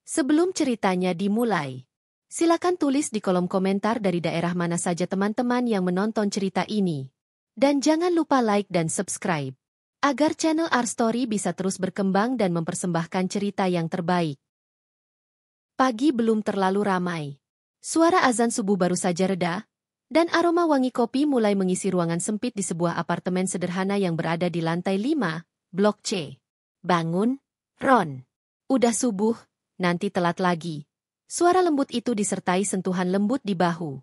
Sebelum ceritanya dimulai, silakan tulis di kolom komentar dari daerah mana saja teman-teman yang menonton cerita ini. Dan jangan lupa like dan subscribe, agar channel Our Story bisa terus berkembang dan mempersembahkan cerita yang terbaik. Pagi belum terlalu ramai. Suara azan subuh baru saja reda, dan aroma wangi kopi mulai mengisi ruangan sempit di sebuah apartemen sederhana yang berada di lantai 5, Blok C. Bangun, Ron. Udah subuh, nanti telat lagi. Suara lembut itu disertai sentuhan lembut di bahu.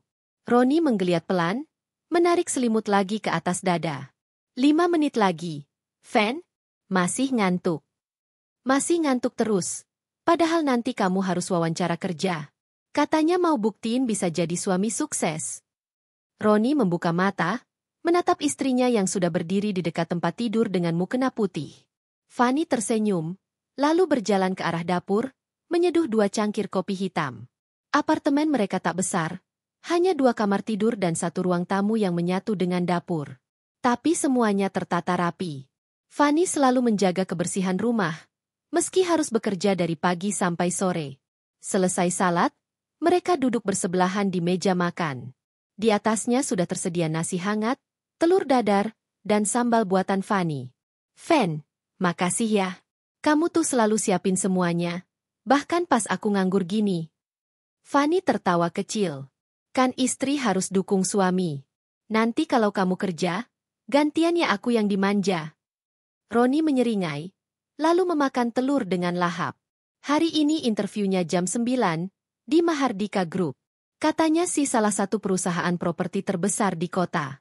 Roni menggeliat pelan, menarik selimut lagi ke atas dada. 5 menit lagi. Fan? Masih ngantuk. Masih ngantuk terus. Padahal nanti kamu harus wawancara kerja. Katanya mau buktiin bisa jadi suami sukses. Roni membuka mata, menatap istrinya yang sudah berdiri di dekat tempat tidur dengan mukena putih. Fanny tersenyum, lalu berjalan ke arah dapur, menyeduh 2 cangkir kopi hitam. Apartemen mereka tak besar, hanya 2 kamar tidur dan 1 ruang tamu yang menyatu dengan dapur. Tapi semuanya tertata rapi. Fanny selalu menjaga kebersihan rumah, meski harus bekerja dari pagi sampai sore. Selesai salat, mereka duduk bersebelahan di meja makan. Di atasnya sudah tersedia nasi hangat, telur dadar, dan sambal buatan Fanny. Fan, makasih ya. Kamu tuh selalu siapin semuanya. Bahkan pas aku nganggur gini. Fanny tertawa kecil. Kan istri harus dukung suami. Nanti kalau kamu kerja, gantiannya aku yang dimanja. Roni menyeringai, lalu memakan telur dengan lahap. Hari ini interviewnya jam 9, di Mahardika Group. Katanya sih salah satu perusahaan properti terbesar di kota.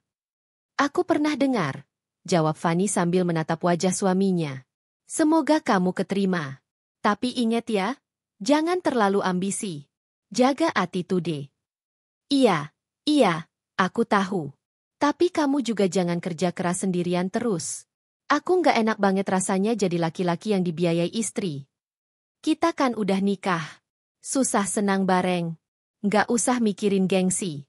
Aku pernah dengar, jawab Fanny sambil menatap wajah suaminya. Semoga kamu keterima. Tapi ingat ya, jangan terlalu ambisi. Jaga attitude. Iya, aku tahu. Tapi kamu juga jangan kerja keras sendirian terus. Aku nggak enak banget rasanya jadi laki-laki yang dibiayai istri. Kita kan udah nikah. Susah senang bareng. Nggak usah mikirin gengsi.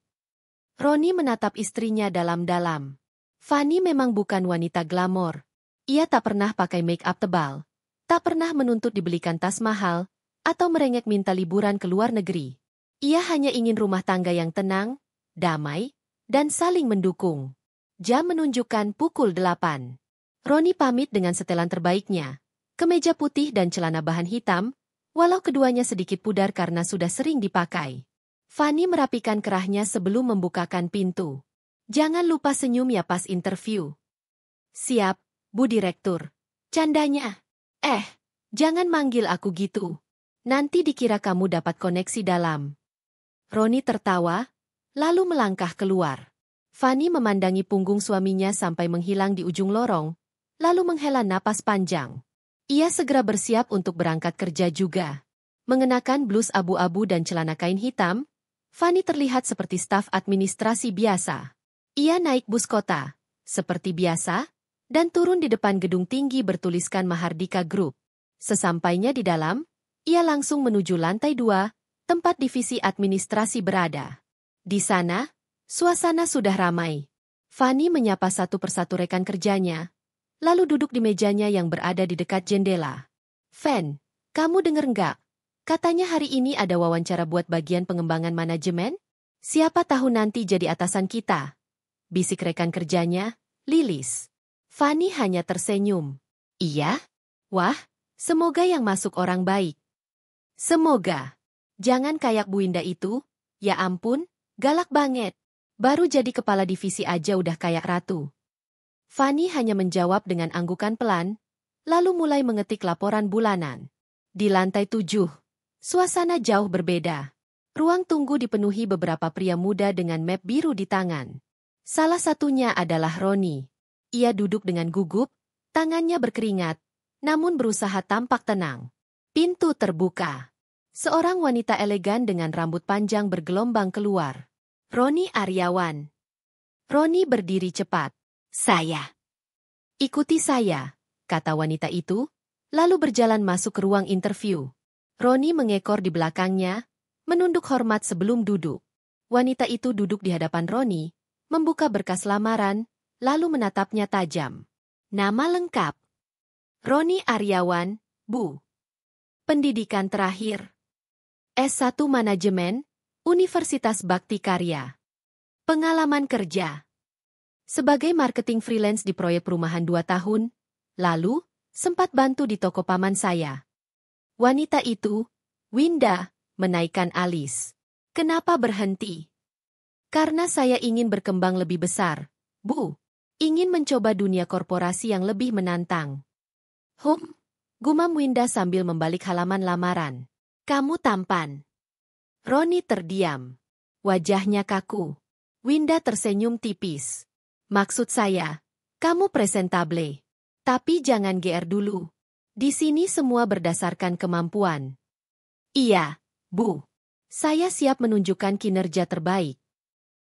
Roni menatap istrinya dalam-dalam. Fanny memang bukan wanita glamor. Ia tak pernah pakai make-up tebal. Tak pernah menuntut dibelikan tas mahal, atau merengek minta liburan ke luar negeri. Ia hanya ingin rumah tangga yang tenang, damai, dan saling mendukung. Jam menunjukkan pukul 8. Roni pamit dengan setelan terbaiknya. Kemeja putih dan celana bahan hitam, walau keduanya sedikit pudar karena sudah sering dipakai. Fanny merapikan kerahnya sebelum membukakan pintu. Jangan lupa senyum ya pas interview. Siap, Bu Direktur. Candanya. Jangan manggil aku gitu. Nanti dikira kamu dapat koneksi dalam. Roni tertawa, lalu melangkah keluar. Fanny memandangi punggung suaminya sampai menghilang di ujung lorong, lalu menghela napas panjang. Ia segera bersiap untuk berangkat kerja juga. Mengenakan blus abu-abu dan celana kain hitam, Fanny terlihat seperti staf administrasi biasa. Ia naik bus kota, seperti biasa, dan turun di depan gedung tinggi bertuliskan Mahardika Group. Sesampainya di dalam, ia langsung menuju lantai 2, tempat divisi administrasi berada. Di sana, suasana sudah ramai. Fanny menyapa satu persatu rekan kerjanya, lalu duduk di mejanya yang berada di dekat jendela. Fan, kamu denger nggak? Katanya hari ini ada wawancara buat bagian pengembangan manajemen? Siapa tahu nanti jadi atasan kita. Bisik rekan kerjanya, Lilis. Fanny hanya tersenyum. Iya? Wah, semoga yang masuk orang baik. Semoga. Jangan kayak Bu Indah itu, ya ampun, galak banget. Baru jadi kepala divisi aja udah kayak ratu. Fanny hanya menjawab dengan anggukan pelan, lalu mulai mengetik laporan bulanan. Di lantai 7, suasana jauh berbeda. Ruang tunggu dipenuhi beberapa pria muda dengan map biru di tangan. Salah satunya adalah Roni. Ia duduk dengan gugup, tangannya berkeringat, namun berusaha tampak tenang. Pintu terbuka. Seorang wanita elegan dengan rambut panjang bergelombang keluar. Roni Aryawan. Roni berdiri cepat. Saya. Ikuti saya, kata wanita itu, lalu berjalan masuk ke ruang interview. Roni mengekor di belakangnya, menunduk hormat sebelum duduk. Wanita itu duduk di hadapan Roni, membuka berkas lamaran, lalu menatapnya tajam. Nama lengkap. Roni Aryawan, Bu. Pendidikan terakhir. S1 Manajemen, Universitas Bhakti Karya. Pengalaman kerja. Sebagai marketing freelance di proyek perumahan 2 tahun, lalu, sempat bantu di toko paman saya. Wanita itu, Winda, menaikkan alis. Kenapa berhenti? Karena saya ingin berkembang lebih besar, Bu. Ingin mencoba dunia korporasi yang lebih menantang. Gumam Winda sambil membalik halaman lamaran. Kamu tampan. Roni terdiam. Wajahnya kaku. Winda tersenyum tipis. Maksud saya, kamu presentable. Tapi jangan GR dulu. Di sini semua berdasarkan kemampuan. Iya, Bu. Saya siap menunjukkan kinerja terbaik.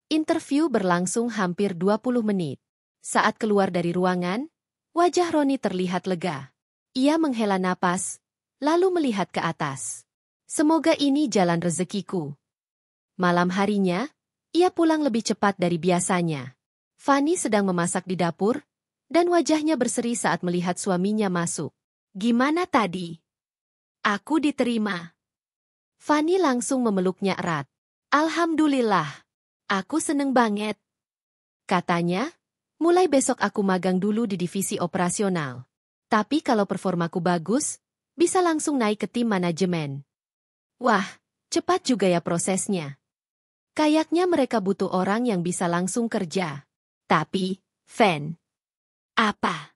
Interview berlangsung hampir 20 menit. Saat keluar dari ruangan, wajah Roni terlihat lega. Ia menghela napas, lalu melihat ke atas. Semoga ini jalan rezekiku. Malam harinya, ia pulang lebih cepat dari biasanya. Fanny sedang memasak di dapur, dan wajahnya berseri saat melihat suaminya masuk. Gimana tadi? Aku diterima. Fanny langsung memeluknya erat. Alhamdulillah. Aku seneng banget. Katanya, mulai besok aku magang dulu di divisi operasional. Tapi kalau performaku bagus, bisa langsung naik ke tim manajemen. Wah, cepat juga ya prosesnya. Kayaknya mereka butuh orang yang bisa langsung kerja. Tapi, Fan. Apa?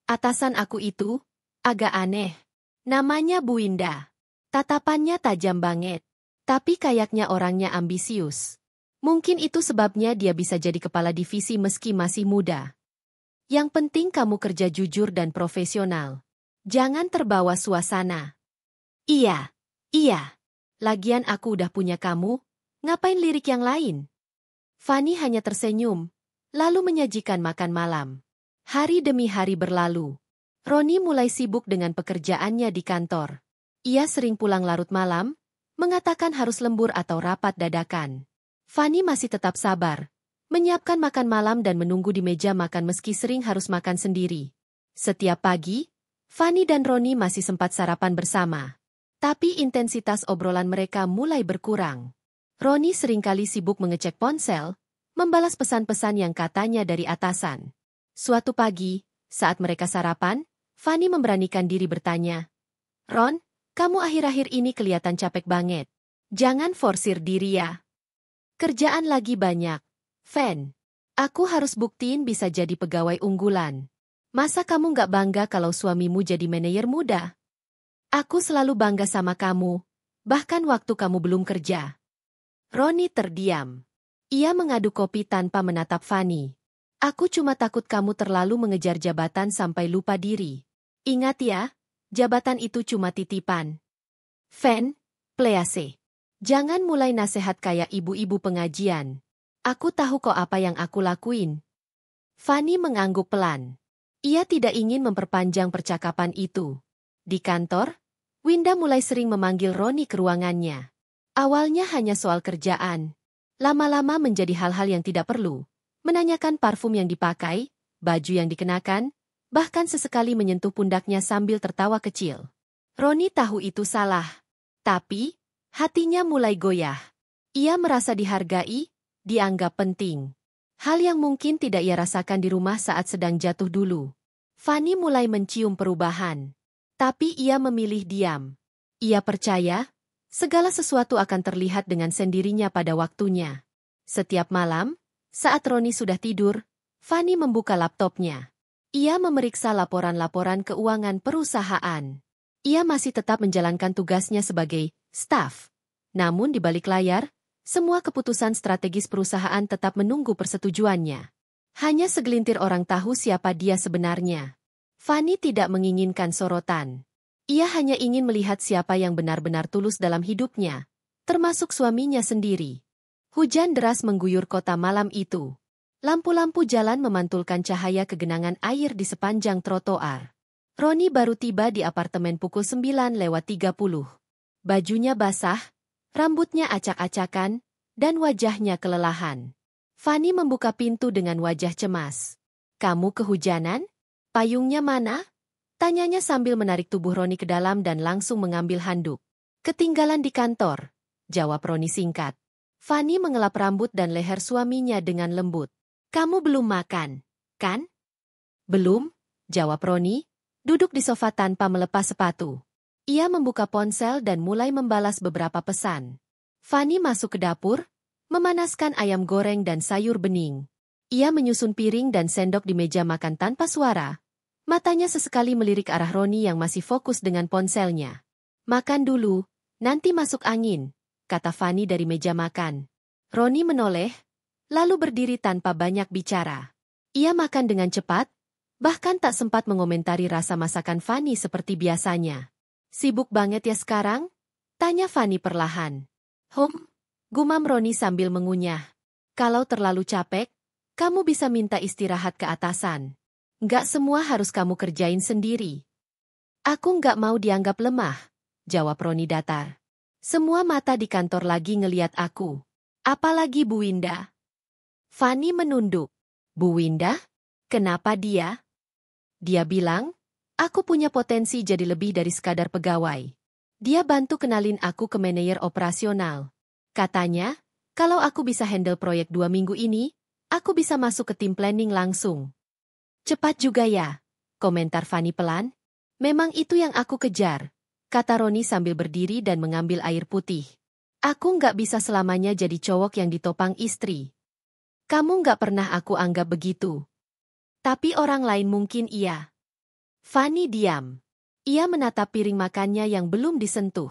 Atasan aku itu, agak aneh. Namanya Bu Winda. Tatapannya tajam banget. Tapi kayaknya orangnya ambisius. Mungkin itu sebabnya dia bisa jadi kepala divisi meski masih muda. Yang penting kamu kerja jujur dan profesional. Jangan terbawa suasana. Iya. Lagian aku udah punya kamu. Ngapain lirik yang lain? Fanny hanya tersenyum, lalu menyajikan makan malam. Hari demi hari berlalu. Roni mulai sibuk dengan pekerjaannya di kantor. Ia sering pulang larut malam, mengatakan harus lembur atau rapat dadakan. Fanny masih tetap sabar, menyiapkan makan malam dan menunggu di meja makan meski sering harus makan sendiri. Setiap pagi, Fanny dan Roni masih sempat sarapan bersama. Tapi intensitas obrolan mereka mulai berkurang. Roni seringkali sibuk mengecek ponsel, membalas pesan-pesan yang katanya dari atasan. Suatu pagi, saat mereka sarapan, Fanny memberanikan diri bertanya, Ron, kamu akhir-akhir ini kelihatan capek banget. Jangan forsir diri ya. Kerjaan lagi banyak. Fan, aku harus buktiin bisa jadi pegawai unggulan. Masa kamu nggak bangga kalau suamimu jadi manajer muda? Aku selalu bangga sama kamu, bahkan waktu kamu belum kerja. Roni terdiam. Ia mengaduk kopi tanpa menatap Fanny. Aku cuma takut kamu terlalu mengejar jabatan sampai lupa diri. Ingat ya, jabatan itu cuma titipan. Fan, please. Jangan mulai nasihat kayak ibu-ibu pengajian. Aku tahu kok apa yang aku lakuin. Fanny mengangguk pelan. Ia tidak ingin memperpanjang percakapan itu. Di kantor, Winda mulai sering memanggil Roni ke ruangannya. Awalnya hanya soal kerjaan. Lama-lama menjadi hal-hal yang tidak perlu. Menanyakan parfum yang dipakai, baju yang dikenakan, bahkan sesekali menyentuh pundaknya sambil tertawa kecil. Roni tahu itu salah. Tapi, hatinya mulai goyah. Ia merasa dihargai, dianggap penting. Hal yang mungkin tidak ia rasakan di rumah saat sedang jatuh dulu. Fanny mulai mencium perubahan. Tapi ia memilih diam. Ia percaya, segala sesuatu akan terlihat dengan sendirinya pada waktunya. Setiap malam, saat Roni sudah tidur, Fanny membuka laptopnya. Ia memeriksa laporan-laporan keuangan perusahaan. Ia masih tetap menjalankan tugasnya sebagai staf. Namun di balik layar, semua keputusan strategis perusahaan tetap menunggu persetujuannya. Hanya segelintir orang tahu siapa dia sebenarnya. Fanny tidak menginginkan sorotan. Ia hanya ingin melihat siapa yang benar-benar tulus dalam hidupnya, termasuk suaminya sendiri. Hujan deras mengguyur kota malam itu. Lampu-lampu jalan memantulkan cahaya kegenangan air di sepanjang trotoar. Roni baru tiba di apartemen pukul 9:30. Bajunya basah, rambutnya acak-acakan, dan wajahnya kelelahan. Fanny membuka pintu dengan wajah cemas. Kamu kehujanan? Payungnya mana? Tanyanya sambil menarik tubuh Roni ke dalam dan langsung mengambil handuk. Ketinggalan di kantor, jawab Roni singkat. Fanny mengelap rambut dan leher suaminya dengan lembut. Kamu belum makan, kan? Belum, jawab Roni, duduk di sofa tanpa melepas sepatu. Ia membuka ponsel dan mulai membalas beberapa pesan. Fanny masuk ke dapur, memanaskan ayam goreng dan sayur bening. Ia menyusun piring dan sendok di meja makan tanpa suara. Matanya sesekali melirik arah Roni yang masih fokus dengan ponselnya. Makan dulu, nanti masuk angin, kata Fanny dari meja makan. Roni menoleh, lalu berdiri tanpa banyak bicara. Ia makan dengan cepat, bahkan tak sempat mengomentari rasa masakan Fanny seperti biasanya. Sibuk banget ya sekarang? Tanya Fanny perlahan. Gumam Roni sambil mengunyah. Kalau terlalu capek, kamu bisa minta istirahat ke atasan. Nggak semua harus kamu kerjain sendiri. Aku nggak mau dianggap lemah, jawab Roni datar. Semua mata di kantor lagi ngeliat aku. Apalagi Bu Winda. Fanny menunduk. Bu Winda? Kenapa dia? Dia bilang, aku punya potensi jadi lebih dari sekadar pegawai. Dia bantu kenalin aku ke manajer operasional. Katanya, kalau aku bisa handle proyek 2 minggu ini, aku bisa masuk ke tim planning langsung. Cepat juga ya, komentar Fanny pelan. Memang itu yang aku kejar, kata Roni sambil berdiri dan mengambil air putih. Aku nggak bisa selamanya jadi cowok yang ditopang istri. Kamu nggak pernah aku anggap begitu. Tapi orang lain mungkin iya. Fanny diam. Ia menatap piring makannya yang belum disentuh.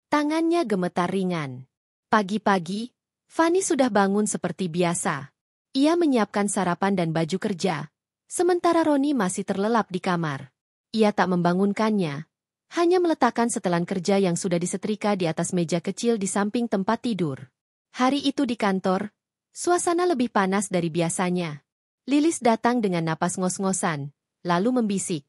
Tangannya gemetar ringan. Pagi-pagi, Fanny sudah bangun seperti biasa. Ia menyiapkan sarapan dan baju kerja, sementara Roni masih terlelap di kamar. Ia tak membangunkannya, hanya meletakkan setelan kerja yang sudah disetrika di atas meja kecil di samping tempat tidur. Hari itu di kantor, suasana lebih panas dari biasanya. Lilis datang dengan napas ngos-ngosan, lalu membisik.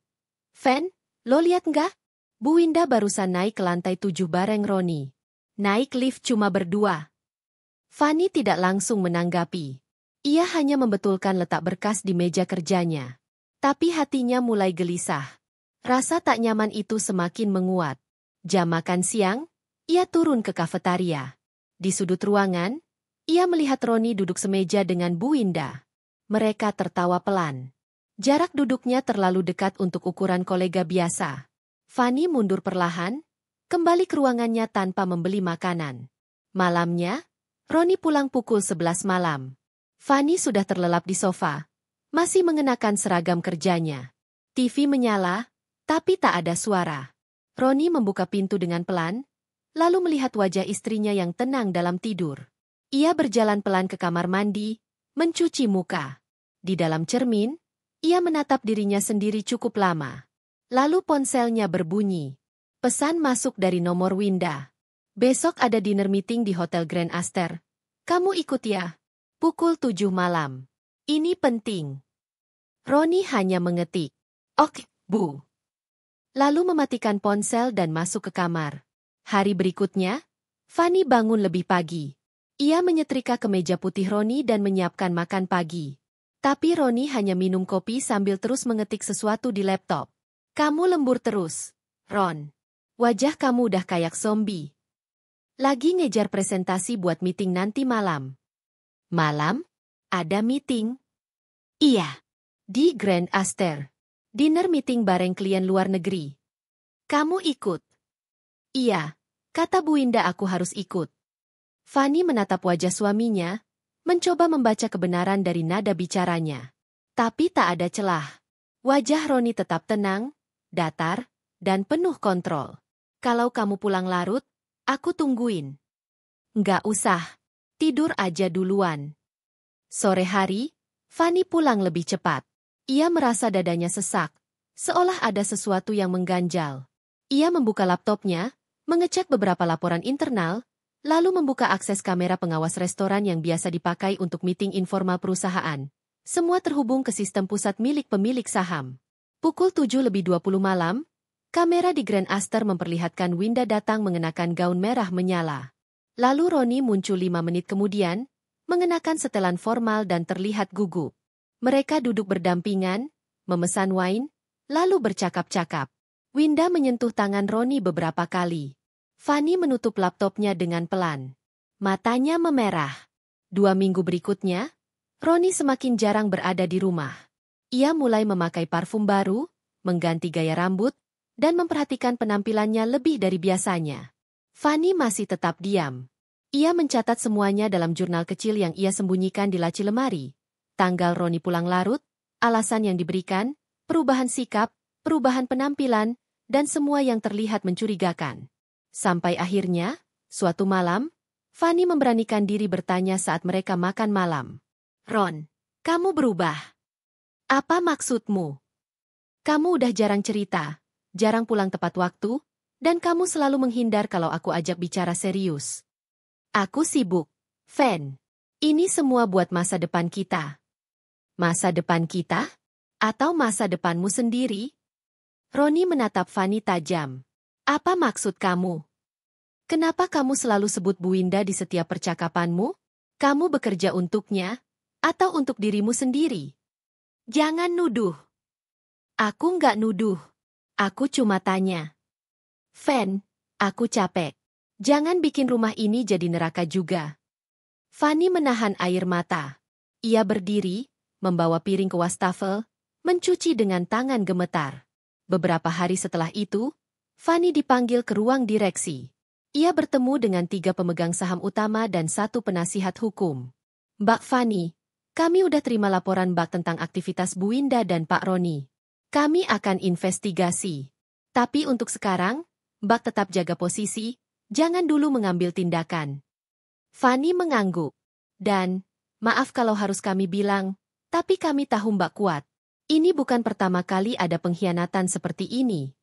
Fen, lo lihat nggak? Bu Winda barusan naik ke lantai 7 bareng Roni. Naik lift cuma berdua. Fanny tidak langsung menanggapi. Ia hanya membetulkan letak berkas di meja kerjanya. Tapi hatinya mulai gelisah. Rasa tak nyaman itu semakin menguat. Jam makan siang, ia turun ke kafetaria. Di sudut ruangan, ia melihat Roni duduk semeja dengan Bu Winda. Mereka tertawa pelan. Jarak duduknya terlalu dekat untuk ukuran kolega biasa. Fanny mundur perlahan, kembali ke ruangannya tanpa membeli makanan. Malamnya, Roni pulang pukul 11 malam. Fanny sudah terlelap di sofa, masih mengenakan seragam kerjanya. TV menyala, tapi tak ada suara. Roni membuka pintu dengan pelan, lalu melihat wajah istrinya yang tenang dalam tidur. Ia berjalan pelan ke kamar mandi, mencuci muka. Di dalam cermin, ia menatap dirinya sendiri cukup lama. Lalu ponselnya berbunyi. Pesan masuk dari nomor Winda. Besok ada dinner meeting di Hotel Grand Aster. Kamu ikut ya? Pukul 7 malam. Ini penting. Roni hanya mengetik. Oke, Bu. Lalu mematikan ponsel dan masuk ke kamar. Hari berikutnya, Fanny bangun lebih pagi. Ia menyetrika kemeja putih Roni dan menyiapkan makan pagi. Tapi Roni hanya minum kopi sambil terus mengetik sesuatu di laptop. Kamu lembur terus, Ron. Wajah kamu udah kayak zombie. Lagi ngejar presentasi buat meeting nanti malam. Malam? Ada meeting? Iya. Di Grand Aster. Dinner meeting bareng klien luar negeri. Kamu ikut? Iya, kata Bu Winda aku harus ikut. Fanny menatap wajah suaminya, mencoba membaca kebenaran dari nada bicaranya. Tapi tak ada celah. Wajah Roni tetap tenang, datar, dan penuh kontrol. Kalau kamu pulang larut, aku tungguin. Nggak usah, tidur aja duluan. Sore hari, Fanny pulang lebih cepat. Ia merasa dadanya sesak, seolah ada sesuatu yang mengganjal. Ia membuka laptopnya, mengecek beberapa laporan internal, lalu membuka akses kamera pengawas restoran yang biasa dipakai untuk meeting informal perusahaan. Semua terhubung ke sistem pusat milik pemilik saham. Pukul 7:20 malam, kamera di Grand Aster memperlihatkan Winda datang mengenakan gaun merah menyala. Lalu Roni muncul 5 menit kemudian, mengenakan setelan formal dan terlihat gugup. Mereka duduk berdampingan, memesan wine, lalu bercakap-cakap. Winda menyentuh tangan Roni beberapa kali. Fanny menutup laptopnya dengan pelan. Matanya memerah. 2 minggu berikutnya, Roni semakin jarang berada di rumah. Ia mulai memakai parfum baru, mengganti gaya rambut, dan memperhatikan penampilannya lebih dari biasanya. Fanny masih tetap diam. Ia mencatat semuanya dalam jurnal kecil yang ia sembunyikan di laci lemari. Tanggal Roni pulang larut, alasan yang diberikan, perubahan sikap, perubahan penampilan, dan semua yang terlihat mencurigakan. Sampai akhirnya, suatu malam, Fanny memberanikan diri bertanya saat mereka makan malam. Ron, kamu berubah. Apa maksudmu? Kamu udah jarang cerita, jarang pulang tepat waktu, dan kamu selalu menghindar kalau aku ajak bicara serius. Aku sibuk, Fan. Ini semua buat masa depan kita. Masa depan kita? Atau masa depanmu sendiri? Roni menatap Fanny tajam. Apa maksud kamu? Kenapa kamu selalu sebut Bu Winda di setiap percakapanmu? Kamu bekerja untuknya, atau untuk dirimu sendiri? Jangan nuduh. Aku nggak nuduh. Aku cuma tanya. Fan, aku capek. Jangan bikin rumah ini jadi neraka juga. Fanny menahan air mata. Ia berdiri, membawa piring ke wastafel, mencuci dengan tangan gemetar. Beberapa hari setelah itu, Fanny dipanggil ke ruang direksi. Ia bertemu dengan 3 pemegang saham utama dan 1 penasihat hukum. Mbak Fanny, kami udah terima laporan Mbak tentang aktivitas Bu Winda dan Pak Roni. Kami akan investigasi. Tapi untuk sekarang, Mbak tetap jaga posisi, jangan dulu mengambil tindakan. Fanny mengangguk. Dan, maaf kalau harus kami bilang, tapi kami tahu Mbak kuat. Ini bukan pertama kali ada pengkhianatan seperti ini.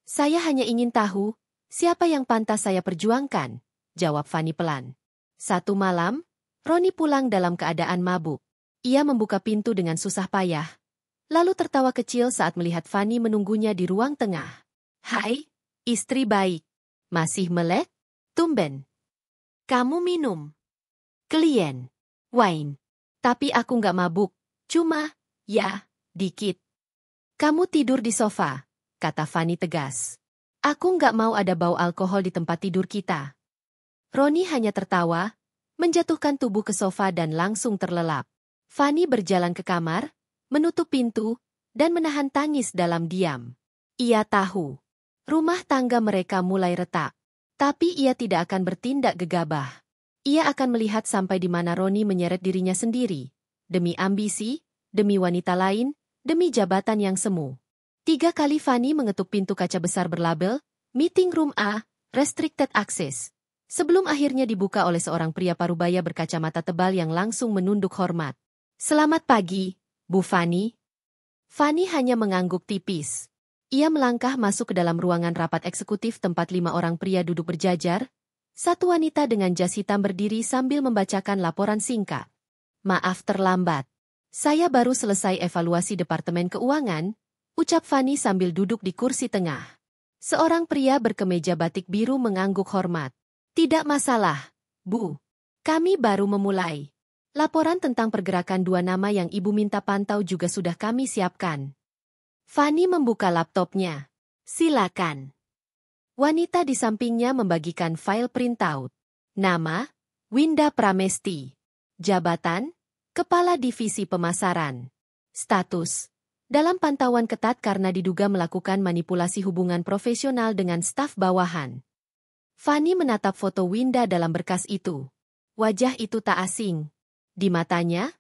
Saya hanya ingin tahu, siapa yang pantas saya perjuangkan? Jawab Fanny pelan. Satu malam, Roni pulang dalam keadaan mabuk. Ia membuka pintu dengan susah payah, lalu tertawa kecil saat melihat Fanny menunggunya di ruang tengah. Hai, istri baik. Masih melek? Tumben. Kamu minum. Klien. Wine. Tapi aku nggak mabuk, cuma, ya, dikit. Kamu tidur di sofa, kata Fanny tegas. Aku nggak mau ada bau alkohol di tempat tidur kita. Roni hanya tertawa, menjatuhkan tubuh ke sofa dan langsung terlelap. Fanny berjalan ke kamar, menutup pintu, dan menahan tangis dalam diam. Ia tahu, rumah tangga mereka mulai retak. Tapi ia tidak akan bertindak gegabah. Ia akan melihat sampai di mana Roni menyeret dirinya sendiri. Demi ambisi, demi wanita lain, demi jabatan yang semu. 3 kali Fanny mengetuk pintu kaca besar berlabel, Meeting Room A, Restricted Access. Sebelum akhirnya dibuka oleh seorang pria parubaya berkacamata tebal yang langsung menunduk hormat. Selamat pagi, Bu Fanny. Fanny hanya mengangguk tipis. Ia melangkah masuk ke dalam ruangan rapat eksekutif tempat 5 orang pria duduk berjajar. 1 wanita dengan jas hitam berdiri sambil membacakan laporan singkat. Maaf terlambat. Saya baru selesai evaluasi Departemen Keuangan, ucap Fanny sambil duduk di kursi tengah. Seorang pria berkemeja batik biru mengangguk hormat. Tidak masalah, Bu. Kami baru memulai. Laporan tentang pergerakan 2 nama yang Ibu minta pantau juga sudah kami siapkan. Fanny membuka laptopnya. Silakan. Wanita di sampingnya membagikan file printout. Nama, Winda Pramesti. Jabatan, Kepala Divisi Pemasaran. Status, dalam pantauan ketat karena diduga melakukan manipulasi hubungan profesional dengan staf bawahan. Fanny menatap foto Winda dalam berkas itu. Wajah itu tak asing. Di matanya,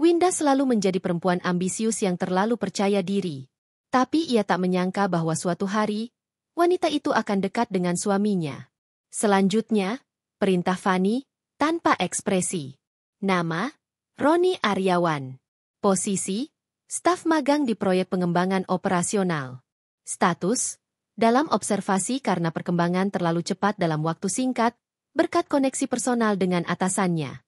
Winda selalu menjadi perempuan ambisius yang terlalu percaya diri. Tapi ia tak menyangka bahwa suatu hari, wanita itu akan dekat dengan suaminya. Selanjutnya, perintah Fanny, tanpa ekspresi. Nama, Roni Aryawan. Posisi, staf magang di proyek pengembangan operasional. Status, dalam observasi karena perkembangan terlalu cepat dalam waktu singkat, berkat koneksi personal dengan atasannya.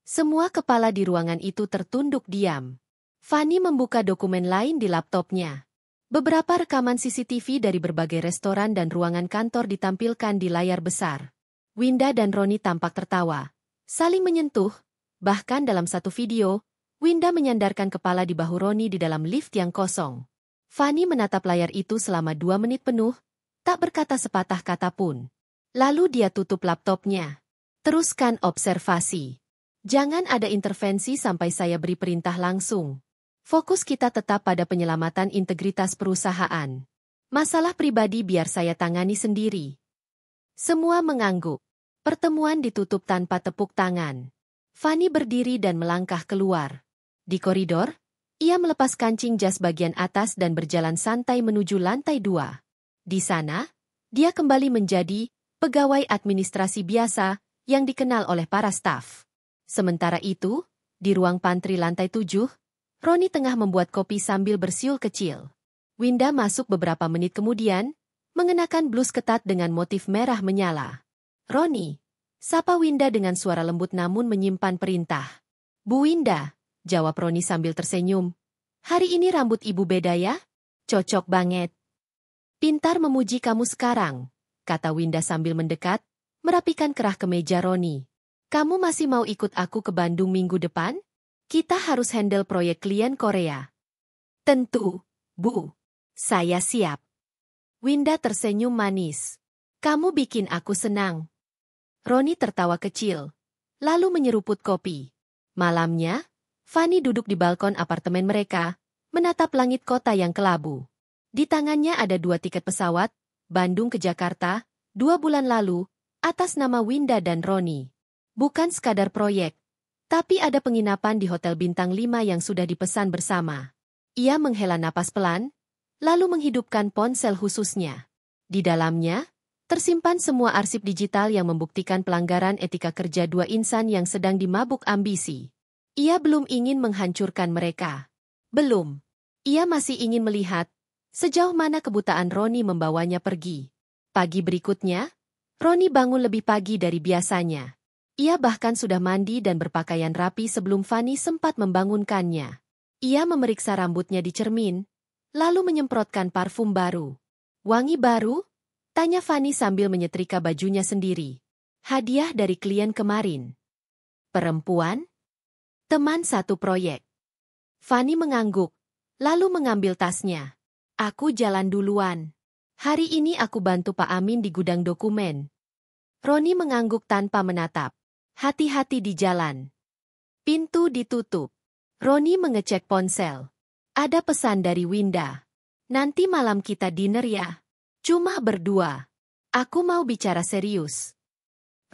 Semua kepala di ruangan itu tertunduk diam. Fanny membuka dokumen lain di laptopnya. Beberapa rekaman CCTV dari berbagai restoran dan ruangan kantor ditampilkan di layar besar. Winda dan Roni tampak tertawa, saling menyentuh, bahkan dalam satu video, Winda menyandarkan kepala di bahu Roni di dalam lift yang kosong. Fanny menatap layar itu selama 2 menit penuh, tak berkata sepatah kata pun. Lalu dia tutup laptopnya. Teruskan observasi. Jangan ada intervensi sampai saya beri perintah langsung. Fokus kita tetap pada penyelamatan integritas perusahaan. Masalah pribadi biar saya tangani sendiri. Semua mengangguk. Pertemuan ditutup tanpa tepuk tangan. Fanny berdiri dan melangkah keluar. Di koridor, ia melepas kancing jas bagian atas dan berjalan santai menuju lantai 2. Di sana, dia kembali menjadi pegawai administrasi biasa yang dikenal oleh para staf. Sementara itu, di ruang pantry lantai 7, Roni tengah membuat kopi sambil bersiul kecil. Winda masuk beberapa menit kemudian, mengenakan blus ketat dengan motif merah menyala. "Roni," sapa Winda dengan suara lembut namun menyimpan perintah. "Bu Winda," jawab Roni sambil tersenyum. "Hari ini rambut ibu beda ya? Cocok banget." "Pintar memuji kamu sekarang," kata Winda sambil mendekat, merapikan kerah kemeja Roni. "Kamu masih mau ikut aku ke Bandung minggu depan? Kita harus handle proyek klien Korea." "Tentu, Bu. Saya siap." Winda tersenyum manis. "Kamu bikin aku senang." Roni tertawa kecil, lalu menyeruput kopi. Malamnya, Fanny duduk di balkon apartemen mereka, menatap langit kota yang kelabu. Di tangannya ada 2 tiket pesawat, Bandung ke Jakarta, 2 bulan lalu, atas nama Winda dan Roni. Bukan sekadar proyek, tapi ada penginapan di Hotel Bintang 5 yang sudah dipesan bersama. Ia menghela napas pelan, lalu menghidupkan ponsel khususnya. Di dalamnya, tersimpan semua arsip digital yang membuktikan pelanggaran etika kerja 2 insan yang sedang dimabuk ambisi. Ia belum ingin menghancurkan mereka. Belum. Ia masih ingin melihat sejauh mana kebutaan Roni membawanya pergi. Pagi berikutnya, Roni bangun lebih pagi dari biasanya. Ia bahkan sudah mandi dan berpakaian rapi sebelum Fanny sempat membangunkannya. Ia memeriksa rambutnya di cermin, lalu menyemprotkan parfum baru. "Wangi baru?" tanya Fanny sambil menyetrika bajunya sendiri. "Hadiah dari klien kemarin." "Perempuan?" "Teman satu proyek." Fanny mengangguk, lalu mengambil tasnya. "Aku jalan duluan. Hari ini aku bantu Pak Amin di gudang dokumen." Roni mengangguk tanpa menatap. "Hati-hati di jalan." Pintu ditutup. Roni mengecek ponsel. Ada pesan dari Winda. "Nanti malam kita dinner ya. Cuma berdua. Aku mau bicara serius."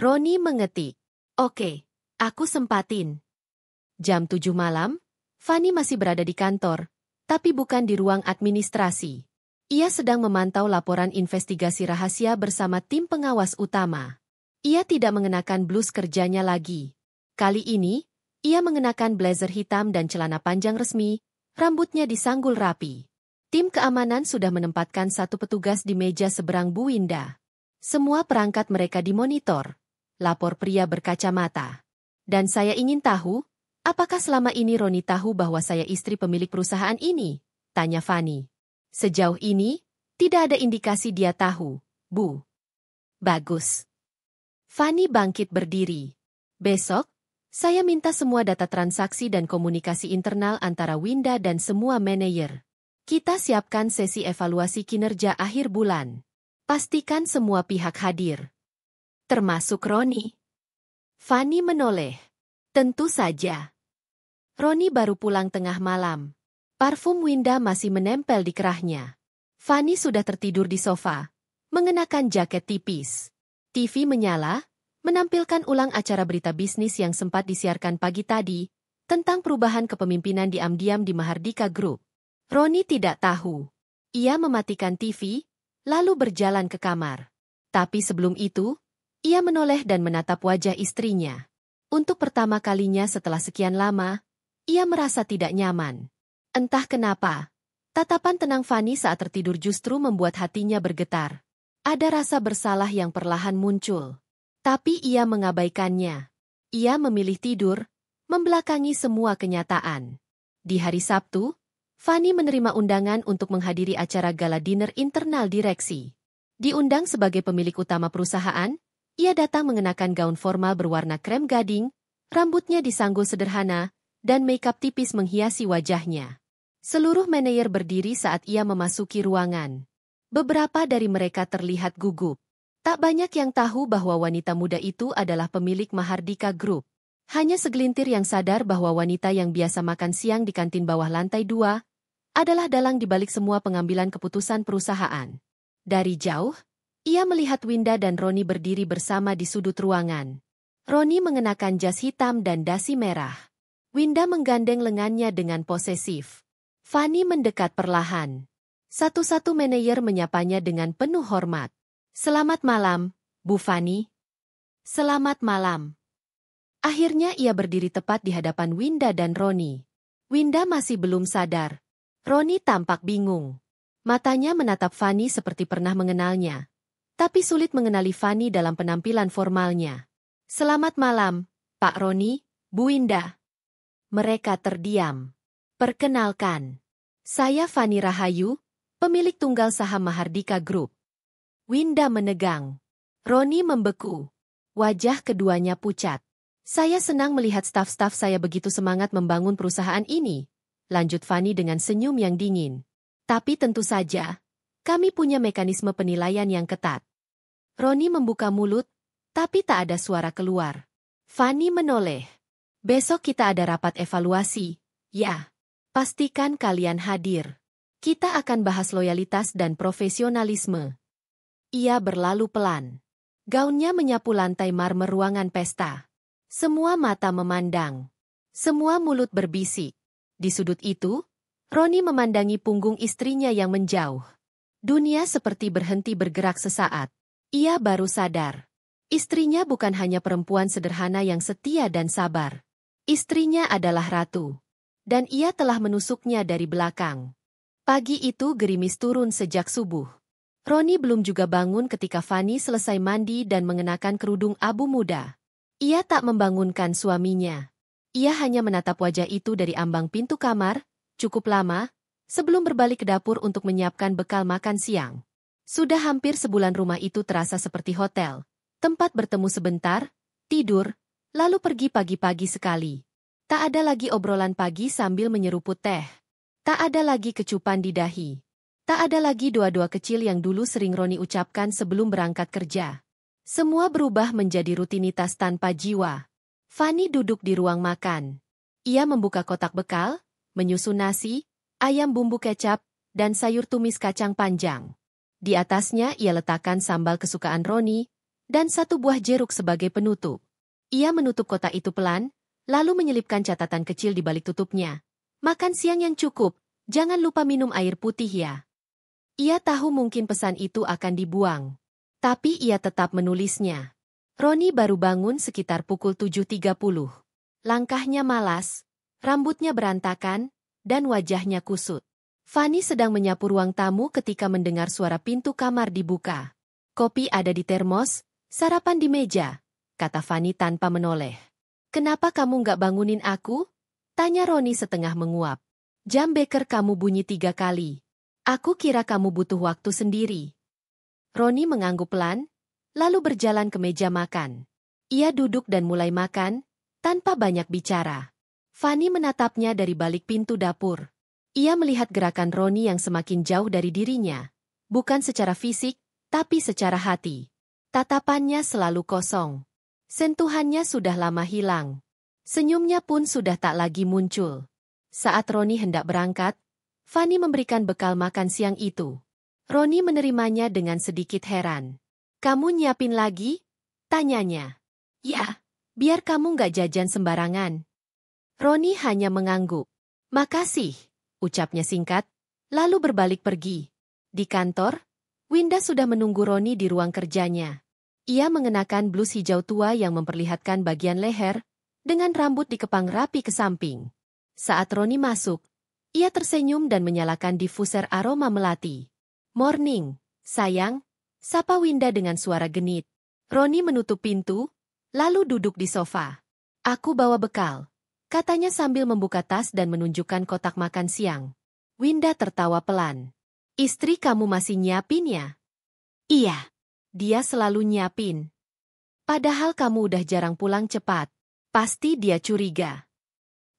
Roni mengetik. "Oke, aku sempatin." Jam 7 malam, Fanny masih berada di kantor, tapi bukan di ruang administrasi. Ia sedang memantau laporan investigasi rahasia bersama tim pengawas utama. Ia tidak mengenakan blus kerjanya lagi. Kali ini, ia mengenakan blazer hitam dan celana panjang resmi, rambutnya disanggul rapi. Tim keamanan sudah menempatkan 1 petugas di meja seberang Bu Winda. Semua perangkat mereka dimonitor. Lapor pria berkacamata. "Dan saya ingin tahu, apakah selama ini Roni tahu bahwa saya istri pemilik perusahaan ini?" tanya Fanny. "Sejauh ini, tidak ada indikasi dia tahu, Bu." "Bagus." Fanny bangkit berdiri. "Besok, saya minta semua data transaksi dan komunikasi internal antara Winda dan semua manajer. Kita siapkan sesi evaluasi kinerja akhir bulan. Pastikan semua pihak hadir. Termasuk Roni." Fanny menoleh. "Tentu saja." Roni baru pulang tengah malam. Parfum Winda masih menempel di kerahnya. Fanny sudah tertidur di sofa, mengenakan jaket tipis. TV menyala, menampilkan ulang acara berita bisnis yang sempat disiarkan pagi tadi, tentang perubahan kepemimpinan diam-diam di Mahardika Group. Roni tidak tahu. Ia mematikan TV, lalu berjalan ke kamar. Tapi sebelum itu, ia menoleh dan menatap wajah istrinya. Untuk pertama kalinya setelah sekian lama, ia merasa tidak nyaman. Entah kenapa, tatapan tenang Fanny saat tertidur justru membuat hatinya bergetar. Ada rasa bersalah yang perlahan muncul. Tapi ia mengabaikannya. Ia memilih tidur, membelakangi semua kenyataan. Di hari Sabtu, Fanny menerima undangan untuk menghadiri acara gala dinner internal direksi. Diundang sebagai pemilik utama perusahaan, ia datang mengenakan gaun formal berwarna krem gading, rambutnya disanggul sederhana, dan makeup tipis menghiasi wajahnya. Seluruh manajer berdiri saat ia memasuki ruangan. Beberapa dari mereka terlihat gugup. Tak banyak yang tahu bahwa wanita muda itu adalah pemilik Mahardika Group. Hanya segelintir yang sadar bahwa wanita yang biasa makan siang di kantin bawah lantai 2 adalah dalang di balik semua pengambilan keputusan perusahaan. Dari jauh, ia melihat Winda dan Roni berdiri bersama di sudut ruangan. Roni mengenakan jas hitam dan dasi merah. Winda menggandeng lengannya dengan posesif. Fanny mendekat perlahan. Satu-satu manajer menyapanya dengan penuh hormat. "Selamat malam, Bu Fanny." "Selamat malam." Akhirnya ia berdiri tepat di hadapan Winda dan Roni. Winda masih belum sadar. Roni tampak bingung. Matanya menatap Fanny seperti pernah mengenalnya. Tapi sulit mengenali Fanny dalam penampilan formalnya. "Selamat malam, Pak Roni, Bu Winda." Mereka terdiam. "Perkenalkan, saya Fanny Rahayu, pemilik tunggal saham Mahardika Group." Winda menegang. Roni membeku. Wajah keduanya pucat. "Saya senang melihat staf-staf saya begitu semangat membangun perusahaan ini," lanjut Fanny dengan senyum yang dingin. "Tapi tentu saja, kami punya mekanisme penilaian yang ketat." Roni membuka mulut, tapi tak ada suara keluar. Fanny menoleh. "Besok kita ada rapat evaluasi, ya. Pastikan kalian hadir. Kita akan bahas loyalitas dan profesionalisme." Ia berlalu pelan. Gaunnya menyapu lantai marmer ruangan pesta. Semua mata memandang. Semua mulut berbisik. Di sudut itu, Roni memandangi punggung istrinya yang menjauh. Dunia seperti berhenti bergerak sesaat. Ia baru sadar. Istrinya bukan hanya perempuan sederhana yang setia dan sabar. Istrinya adalah ratu. Dan ia telah menusuknya dari belakang. Pagi itu gerimis turun sejak subuh. Roni belum juga bangun ketika Fanny selesai mandi dan mengenakan kerudung abu muda. Ia tak membangunkan suaminya. Ia hanya menatap wajah itu dari ambang pintu kamar, cukup lama, sebelum berbalik ke dapur untuk menyiapkan bekal makan siang. Sudah hampir sebulan rumah itu terasa seperti hotel. Tempat bertemu sebentar, tidur, lalu pergi pagi-pagi sekali. Tak ada lagi obrolan pagi sambil menyeruput teh. Tak ada lagi kecupan di dahi. Tak ada lagi doa-doa kecil yang dulu sering Roni ucapkan sebelum berangkat kerja. Semua berubah menjadi rutinitas tanpa jiwa. Fanny duduk di ruang makan. Ia membuka kotak bekal, menyusun nasi, ayam bumbu kecap, dan sayur tumis kacang panjang. Di atasnya ia letakkan sambal kesukaan Roni, dan satu buah jeruk sebagai penutup. Ia menutup kotak itu pelan, lalu menyelipkan catatan kecil di balik tutupnya. "Makan siang yang cukup, jangan lupa minum air putih ya." Ia tahu mungkin pesan itu akan dibuang. Tapi ia tetap menulisnya. Roni baru bangun sekitar pukul 7.30. Langkahnya malas, rambutnya berantakan, dan wajahnya kusut. Fanny sedang menyapu ruang tamu ketika mendengar suara pintu kamar dibuka. "Kopi ada di termos, sarapan di meja," kata Fanny tanpa menoleh. "Kenapa kamu nggak bangunin aku?" tanya Roni setengah menguap. "Jam beker kamu bunyi 3 kali. Aku kira kamu butuh waktu sendiri." Roni mengangguk pelan, lalu berjalan ke meja makan. Ia duduk dan mulai makan, tanpa banyak bicara. Fanny menatapnya dari balik pintu dapur. Ia melihat gerakan Roni yang semakin jauh dari dirinya. Bukan secara fisik, tapi secara hati. Tatapannya selalu kosong. Sentuhannya sudah lama hilang. Senyumnya pun sudah tak lagi muncul. Saat Roni hendak berangkat, Fanny memberikan bekal makan siang itu. Roni menerimanya dengan sedikit heran. "Kamu nyiapin lagi?" tanyanya. "Ya, biar kamu nggak jajan sembarangan." Roni hanya mengangguk. "Makasih," ucapnya singkat, lalu berbalik pergi. Di kantor, Winda sudah menunggu Roni di ruang kerjanya. Ia mengenakan blus hijau tua yang memperlihatkan bagian leher, dengan rambut dikepang rapi ke samping. Saat Roni masuk, ia tersenyum dan menyalakan diffuser aroma melati. "Morning, sayang," sapa Winda dengan suara genit. Roni menutup pintu, lalu duduk di sofa. "Aku bawa bekal," katanya sambil membuka tas dan menunjukkan kotak makan siang. Winda tertawa pelan. "Istri kamu masih nyiapin ya?" "Iya, dia selalu nyiapin. Padahal kamu udah jarang pulang cepat. Pasti dia curiga."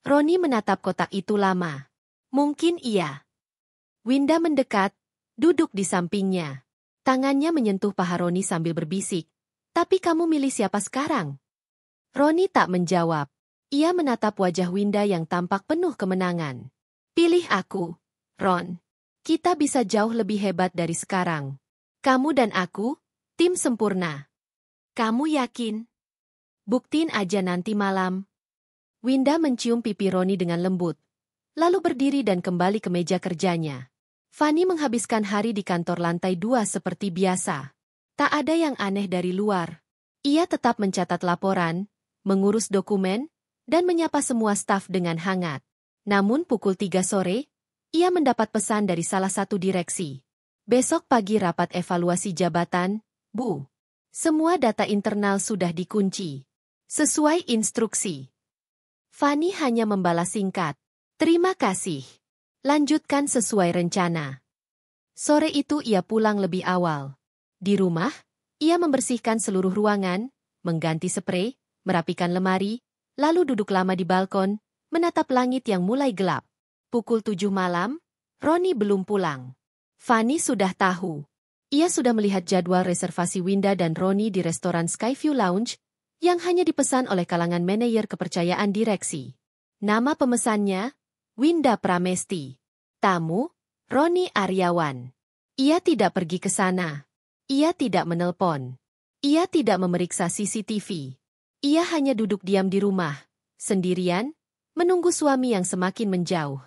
Roni menatap kotak itu lama. "Mungkin iya." Winda mendekat, duduk di sampingnya. Tangannya menyentuh paha Roni sambil berbisik, "Tapi kamu milih siapa sekarang?" Roni tak menjawab. Ia menatap wajah Winda yang tampak penuh kemenangan. "Pilih aku, Ron. Kita bisa jauh lebih hebat dari sekarang. Kamu dan aku, tim sempurna." "Kamu yakin?" "Buktiin aja nanti malam." Winda mencium pipi Roni dengan lembut, lalu berdiri dan kembali ke meja kerjanya. Fanny menghabiskan hari di kantor lantai 2 seperti biasa. Tak ada yang aneh dari luar. Ia tetap mencatat laporan, mengurus dokumen, dan menyapa semua staf dengan hangat. Namun pukul 3 sore, ia mendapat pesan dari salah satu direksi. "Besok pagi rapat evaluasi jabatan, Bu. Semua data internal sudah dikunci. Sesuai instruksi." Fanny hanya membalas singkat, "Terima kasih. Lanjutkan sesuai rencana." Sore itu ia pulang lebih awal. Di rumah, ia membersihkan seluruh ruangan, mengganti sprei, merapikan lemari, lalu duduk lama di balkon, menatap langit yang mulai gelap. Pukul 7 malam, Roni belum pulang. Fanny sudah tahu. Ia sudah melihat jadwal reservasi Winda dan Roni di restoran Skyview Lounge, yang hanya dipesan oleh kalangan manajer kepercayaan direksi. Nama pemesannya, Winda Pramesti. Tamu, Roni Aryawan. Ia tidak pergi ke sana. Ia tidak menelpon. Ia tidak memeriksa CCTV. Ia hanya duduk diam di rumah, sendirian, menunggu suami yang semakin menjauh.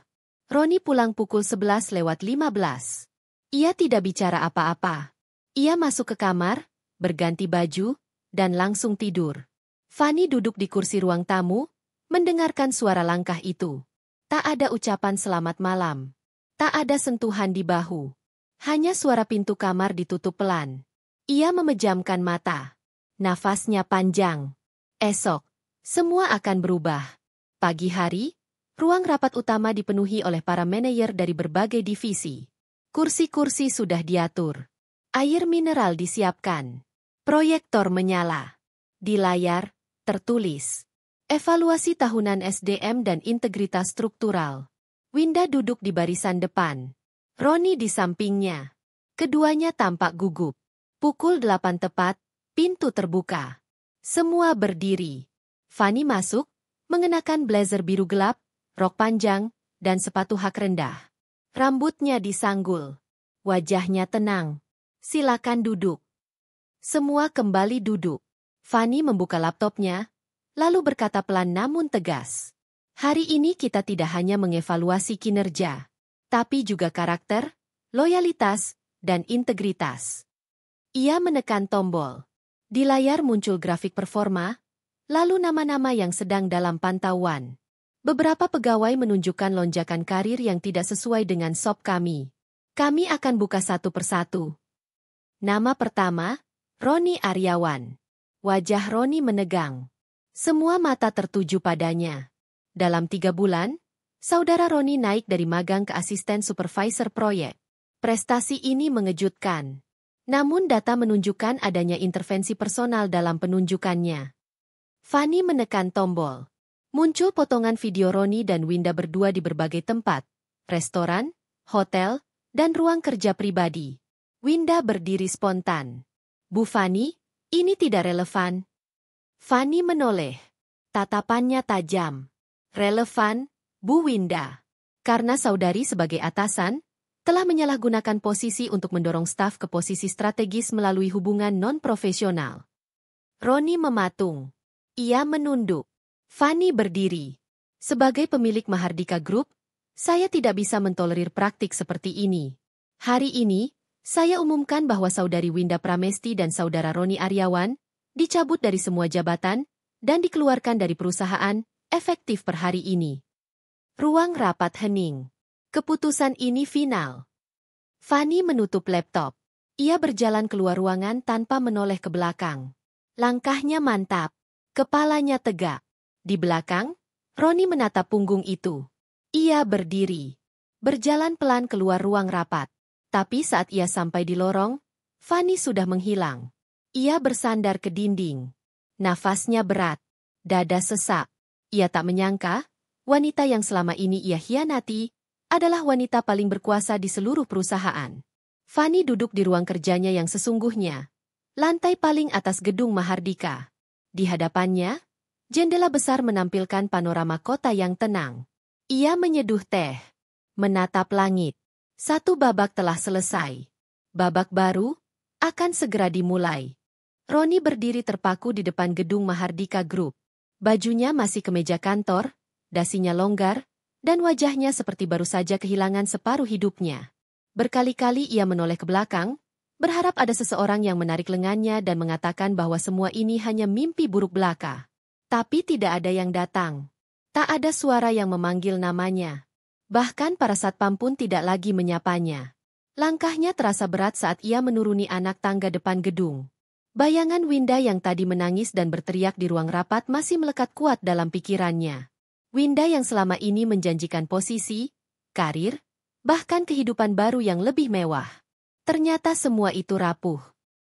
Roni pulang pukul 11:15. Ia tidak bicara apa-apa. Ia masuk ke kamar, berganti baju, dan langsung tidur. Fanny duduk di kursi ruang tamu, mendengarkan suara langkah itu. Tak ada ucapan selamat malam. Tak ada sentuhan di bahu. Hanya suara pintu kamar ditutup pelan. Ia memejamkan mata. Nafasnya panjang. Esok, semua akan berubah. Pagi hari, ruang rapat utama dipenuhi oleh para manajer dari berbagai divisi. Kursi-kursi sudah diatur. Air mineral disiapkan. Proyektor menyala. Di layar, tertulis, "Evaluasi tahunan SDM dan integritas struktural." Winda duduk di barisan depan. Roni di sampingnya. Keduanya tampak gugup. Pukul 8 tepat, pintu terbuka. Semua berdiri. Fanny masuk, mengenakan blazer biru gelap, rok panjang, dan sepatu hak rendah. Rambutnya disanggul. Wajahnya tenang. "Silakan duduk." Semua kembali duduk. Fanny membuka laptopnya, lalu berkata pelan namun tegas, "Hari ini kita tidak hanya mengevaluasi kinerja, tapi juga karakter, loyalitas, dan integritas." Ia menekan tombol. Di layar muncul grafik performa, lalu nama-nama yang sedang dalam pantauan. Beberapa pegawai menunjukkan lonjakan karir yang tidak sesuai dengan SOP kami. Kami akan buka satu persatu. Nama pertama, Roni Aryawan. Wajah Roni menegang. Semua mata tertuju padanya. Dalam 3 bulan, saudara Roni naik dari magang ke asisten supervisor proyek. Prestasi ini mengejutkan. Namun data menunjukkan adanya intervensi personal dalam penunjukannya. Fanny menekan tombol. Muncul potongan video Roni dan Winda berdua di berbagai tempat, restoran, hotel, dan ruang kerja pribadi. Winda berdiri spontan. "Bu Fanny, ini tidak relevan." Fanny menoleh. Tatapannya tajam. "Relevan, Bu Winda. Karena saudari sebagai atasan, telah menyalahgunakan posisi untuk mendorong staf ke posisi strategis melalui hubungan non-profesional." Roni mematung. Ia menunduk. Fanny berdiri. "Sebagai pemilik Mahardika Group, saya tidak bisa mentolerir praktik seperti ini. Hari ini, saya umumkan bahwa saudari Winda Pramesti dan saudara Roni Aryawan dicabut dari semua jabatan dan dikeluarkan dari perusahaan efektif per hari ini." Ruang rapat hening. Keputusan ini final. Fanny menutup laptop. Ia berjalan keluar ruangan tanpa menoleh ke belakang. Langkahnya mantap. Kepalanya tegak. Di belakang, Roni menatap punggung itu. Ia berdiri. Berjalan pelan keluar ruang rapat. Tapi saat ia sampai di lorong, Fanny sudah menghilang. Ia bersandar ke dinding. Nafasnya berat. Dada sesak. Ia tak menyangka, wanita yang selama ini ia hianati adalah wanita paling berkuasa di seluruh perusahaan. Fanny duduk di ruang kerjanya yang sesungguhnya, lantai paling atas gedung Mahardika. Di hadapannya, jendela besar menampilkan panorama kota yang tenang. Ia menyeduh teh, menatap langit. Satu babak telah selesai. Babak baru akan segera dimulai. Roni berdiri terpaku di depan gedung Mahardika Group. Bajunya masih kemeja kantor, dasinya longgar, dan wajahnya seperti baru saja kehilangan separuh hidupnya. Berkali-kali ia menoleh ke belakang, berharap ada seseorang yang menarik lengannya dan mengatakan bahwa semua ini hanya mimpi buruk belaka. Tapi tidak ada yang datang. Tak ada suara yang memanggil namanya. Bahkan para satpam pun tidak lagi menyapanya. Langkahnya terasa berat saat ia menuruni anak tangga depan gedung. Bayangan Winda yang tadi menangis dan berteriak di ruang rapat masih melekat kuat dalam pikirannya. Winda yang selama ini menjanjikan posisi, karir, bahkan kehidupan baru yang lebih mewah. Ternyata semua itu rapuh.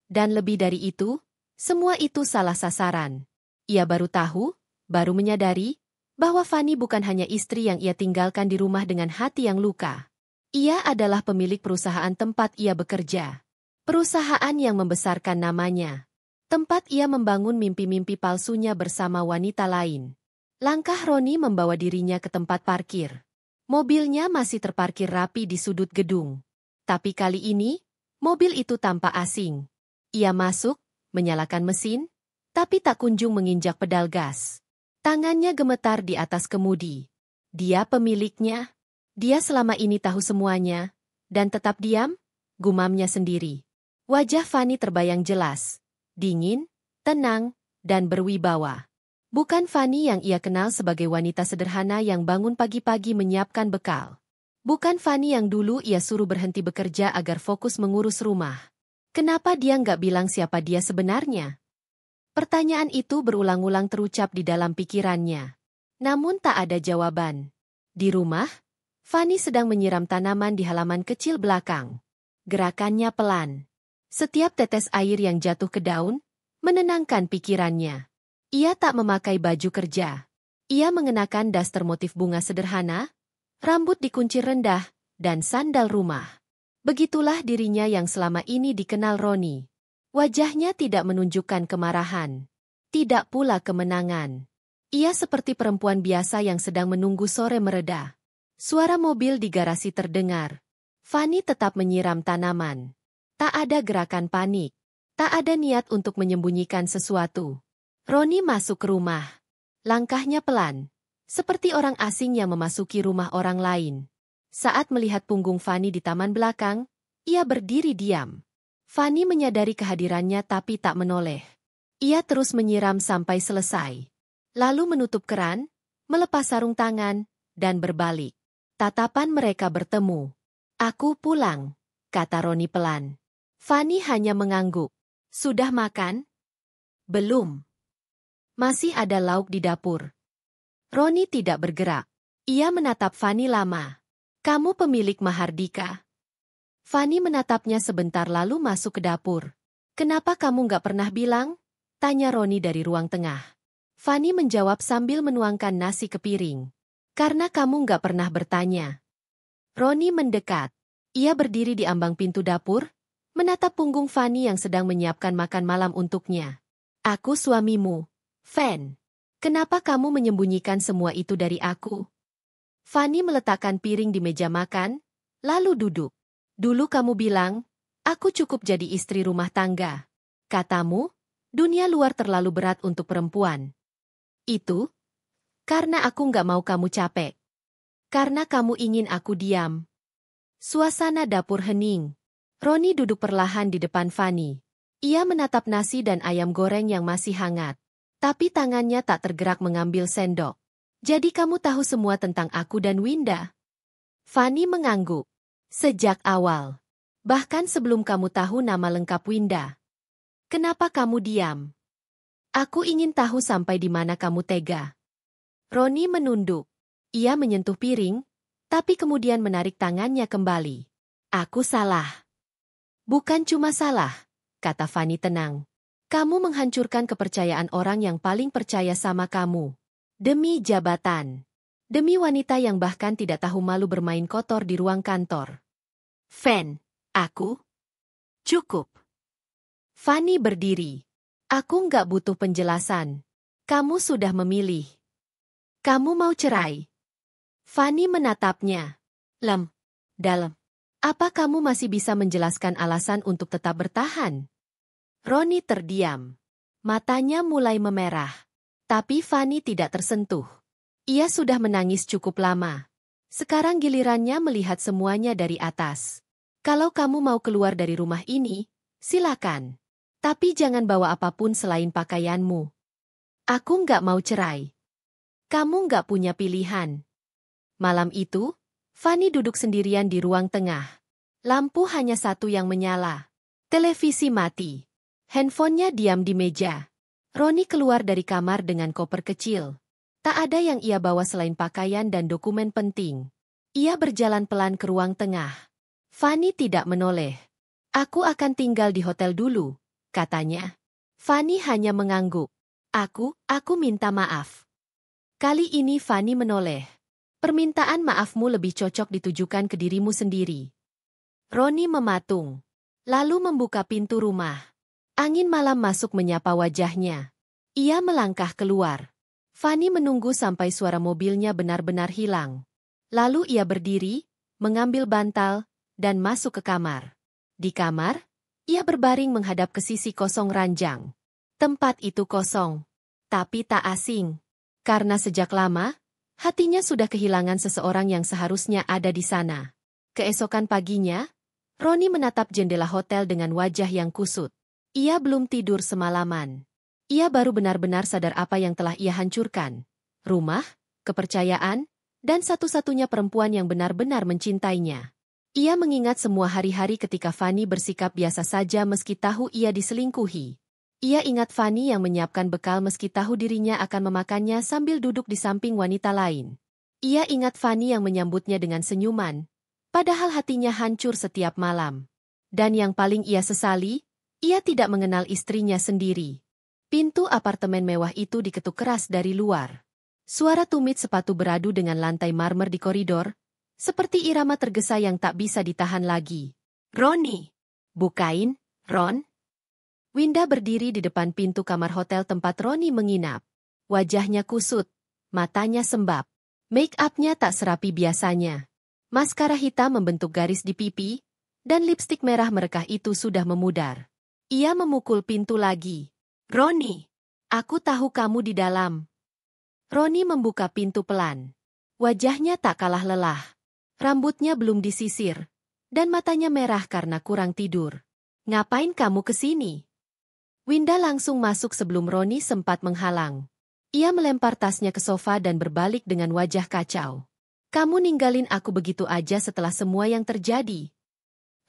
Dan lebih dari itu, semua itu salah sasaran. Ia baru tahu, baru menyadari, bahwa Fanny bukan hanya istri yang ia tinggalkan di rumah dengan hati yang luka. Ia adalah pemilik perusahaan tempat ia bekerja. Perusahaan yang membesarkan namanya. Tempat ia membangun mimpi-mimpi palsunya bersama wanita lain. Langkah Roni membawa dirinya ke tempat parkir. Mobilnya masih terparkir rapi di sudut gedung. Tapi kali ini, mobil itu tampak asing. Ia masuk, menyalakan mesin, tapi tak kunjung menginjak pedal gas. Tangannya gemetar di atas kemudi. Dia pemiliknya. Dia selama ini tahu semuanya, dan tetap diam, gumamnya sendiri. Wajah Fanny terbayang jelas, dingin, tenang, dan berwibawa. Bukan Fanny yang ia kenal sebagai wanita sederhana yang bangun pagi-pagi menyiapkan bekal. Bukan Fanny yang dulu ia suruh berhenti bekerja agar fokus mengurus rumah. Kenapa dia nggak bilang siapa dia sebenarnya? Pertanyaan itu berulang-ulang terucap di dalam pikirannya. Namun tak ada jawaban. Di rumah, Fanny sedang menyiram tanaman di halaman kecil belakang. Gerakannya pelan. Setiap tetes air yang jatuh ke daun, menenangkan pikirannya. Ia tak memakai baju kerja. Ia mengenakan daster motif bunga sederhana, rambut dikuncir rendah, dan sandal rumah. Begitulah dirinya yang selama ini dikenal Roni. Wajahnya tidak menunjukkan kemarahan. Tidak pula kemenangan. Ia seperti perempuan biasa yang sedang menunggu sore mereda. Suara mobil di garasi terdengar. Fanny tetap menyiram tanaman. Tak ada gerakan panik. Tak ada niat untuk menyembunyikan sesuatu. Roni masuk ke rumah. Langkahnya pelan. Seperti orang asing yang memasuki rumah orang lain. Saat melihat punggung Fanny di taman belakang, ia berdiri diam. Fanny menyadari kehadirannya tapi tak menoleh. Ia terus menyiram sampai selesai. Lalu menutup keran, melepas sarung tangan, dan berbalik. Tatapan mereka bertemu. "Aku pulang," kata Roni pelan. Fanny hanya mengangguk. "Sudah makan?" "Belum. Masih ada lauk di dapur." Roni tidak bergerak. Ia menatap Fanny lama. "Kamu pemilik Mahardika?" Fanny menatapnya sebentar lalu masuk ke dapur. "Kenapa kamu nggak pernah bilang?" tanya Roni dari ruang tengah. Fanny menjawab sambil menuangkan nasi ke piring. "Karena kamu nggak pernah bertanya." Roni mendekat. Ia berdiri di ambang pintu dapur, menatap punggung Fanny yang sedang menyiapkan makan malam untuknya. "Aku suamimu, Fan. Kenapa kamu menyembunyikan semua itu dari aku?" Fanny meletakkan piring di meja makan, lalu duduk. "Dulu kamu bilang, aku cukup jadi istri rumah tangga. Katamu, dunia luar terlalu berat untuk perempuan. Itu karena aku nggak mau kamu capek. Karena kamu ingin aku diam." Suasana dapur hening. Roni duduk perlahan di depan Fanny. Ia menatap nasi dan ayam goreng yang masih hangat. Tapi tangannya tak tergerak mengambil sendok. "Jadi kamu tahu semua tentang aku dan Winda?" Fanny mengangguk. "Sejak awal. Bahkan sebelum kamu tahu nama lengkap Winda. Kenapa kamu diam? Aku ingin tahu sampai di mana kamu tega." Roni menunduk. Ia menyentuh piring, tapi kemudian menarik tangannya kembali. "Aku salah." "Bukan cuma salah," kata Fanny tenang. "Kamu menghancurkan kepercayaan orang yang paling percaya sama kamu. Demi jabatan. Demi wanita yang bahkan tidak tahu malu bermain kotor di ruang kantor." "Fan, aku?" Cukup. Fanny berdiri. Aku nggak butuh penjelasan. Kamu sudah memilih. Kamu mau cerai? Fanny menatapnya. Dalam. Apa kamu masih bisa menjelaskan alasan untuk tetap bertahan? Roni terdiam. Matanya mulai memerah. Tapi Fanny tidak tersentuh. Ia sudah menangis cukup lama. Sekarang gilirannya melihat semuanya dari atas. Kalau kamu mau keluar dari rumah ini, silakan. Tapi jangan bawa apapun selain pakaianmu. Aku nggak mau cerai. Kamu nggak punya pilihan. Malam itu, Fanny duduk sendirian di ruang tengah. Lampu hanya satu yang menyala. Televisi mati. Handphonenya diam di meja. Roni keluar dari kamar dengan koper kecil. Tak ada yang ia bawa selain pakaian dan dokumen penting. Ia berjalan pelan ke ruang tengah. Fanny tidak menoleh. Aku akan tinggal di hotel dulu, katanya. Fanny hanya mengangguk. Aku minta maaf. Kali ini Fanny menoleh. Permintaan maafmu lebih cocok ditujukan ke dirimu sendiri. Roni mematung. Lalu membuka pintu rumah. Angin malam masuk menyapa wajahnya. Ia melangkah keluar. Fanny menunggu sampai suara mobilnya benar-benar hilang. Lalu ia berdiri, mengambil bantal, dan masuk ke kamar. Di kamar, ia berbaring menghadap ke sisi kosong ranjang. Tempat itu kosong, tapi tak asing. Karena sejak lama, hatinya sudah kehilangan seseorang yang seharusnya ada di sana. Keesokan paginya, Roni menatap jendela hotel dengan wajah yang kusut. Ia belum tidur semalaman. Ia baru benar-benar sadar apa yang telah ia hancurkan. Rumah, kepercayaan, dan satu-satunya perempuan yang benar-benar mencintainya. Ia mengingat semua hari-hari ketika Fanny bersikap biasa saja meski tahu ia diselingkuhi. Ia ingat Fanny yang menyiapkan bekal meski tahu dirinya akan memakannya sambil duduk di samping wanita lain. Ia ingat Fanny yang menyambutnya dengan senyuman, padahal hatinya hancur setiap malam. Dan yang paling ia sesali, ia tidak mengenal istrinya sendiri. Pintu apartemen mewah itu diketuk keras dari luar. Suara tumit sepatu beradu dengan lantai marmer di koridor, seperti irama tergesa yang tak bisa ditahan lagi. Roni! Bukain, Ron! Winda berdiri di depan pintu kamar hotel tempat Roni menginap. Wajahnya kusut, matanya sembab. Make-up-nya tak serapi biasanya. Maskara hitam membentuk garis di pipi, dan lipstik merah merekah itu sudah memudar. Ia memukul pintu lagi. Roni, aku tahu kamu di dalam. Roni membuka pintu pelan. Wajahnya tak kalah lelah. Rambutnya belum disisir, dan matanya merah karena kurang tidur. Ngapain kamu kesini? Winda langsung masuk sebelum Roni sempat menghalang. Ia melempar tasnya ke sofa dan berbalik dengan wajah kacau. Kamu ninggalin aku begitu aja setelah semua yang terjadi.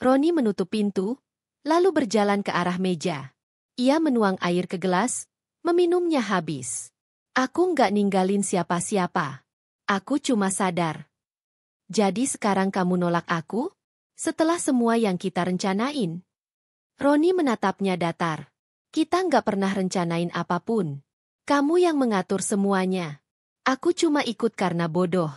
Roni menutup pintu, lalu berjalan ke arah meja. Ia menuang air ke gelas, meminumnya habis. Aku nggak ninggalin siapa-siapa. Aku cuma sadar. Jadi sekarang kamu nolak aku? Setelah semua yang kita rencanain? Roni menatapnya datar. Kita nggak pernah rencanain apapun. Kamu yang mengatur semuanya. Aku cuma ikut karena bodoh.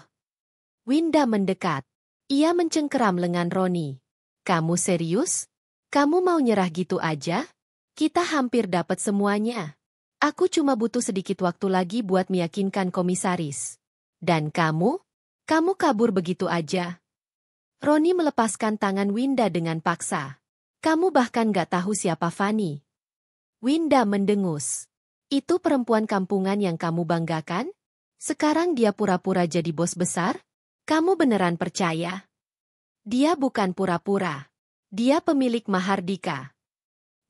Winda mendekat. Ia mencengkeram lengan Roni. Kamu serius? Kamu mau nyerah gitu aja? Kita hampir dapat semuanya. Aku cuma butuh sedikit waktu lagi buat meyakinkan komisaris. Dan kamu? Kamu kabur begitu aja. Roni melepaskan tangan Winda dengan paksa. Kamu bahkan nggak tahu siapa Fanny. Winda mendengus. Itu perempuan kampungan yang kamu banggakan? Sekarang dia pura-pura jadi bos besar? Kamu beneran percaya? Dia bukan pura-pura. Dia pemilik Mahardika.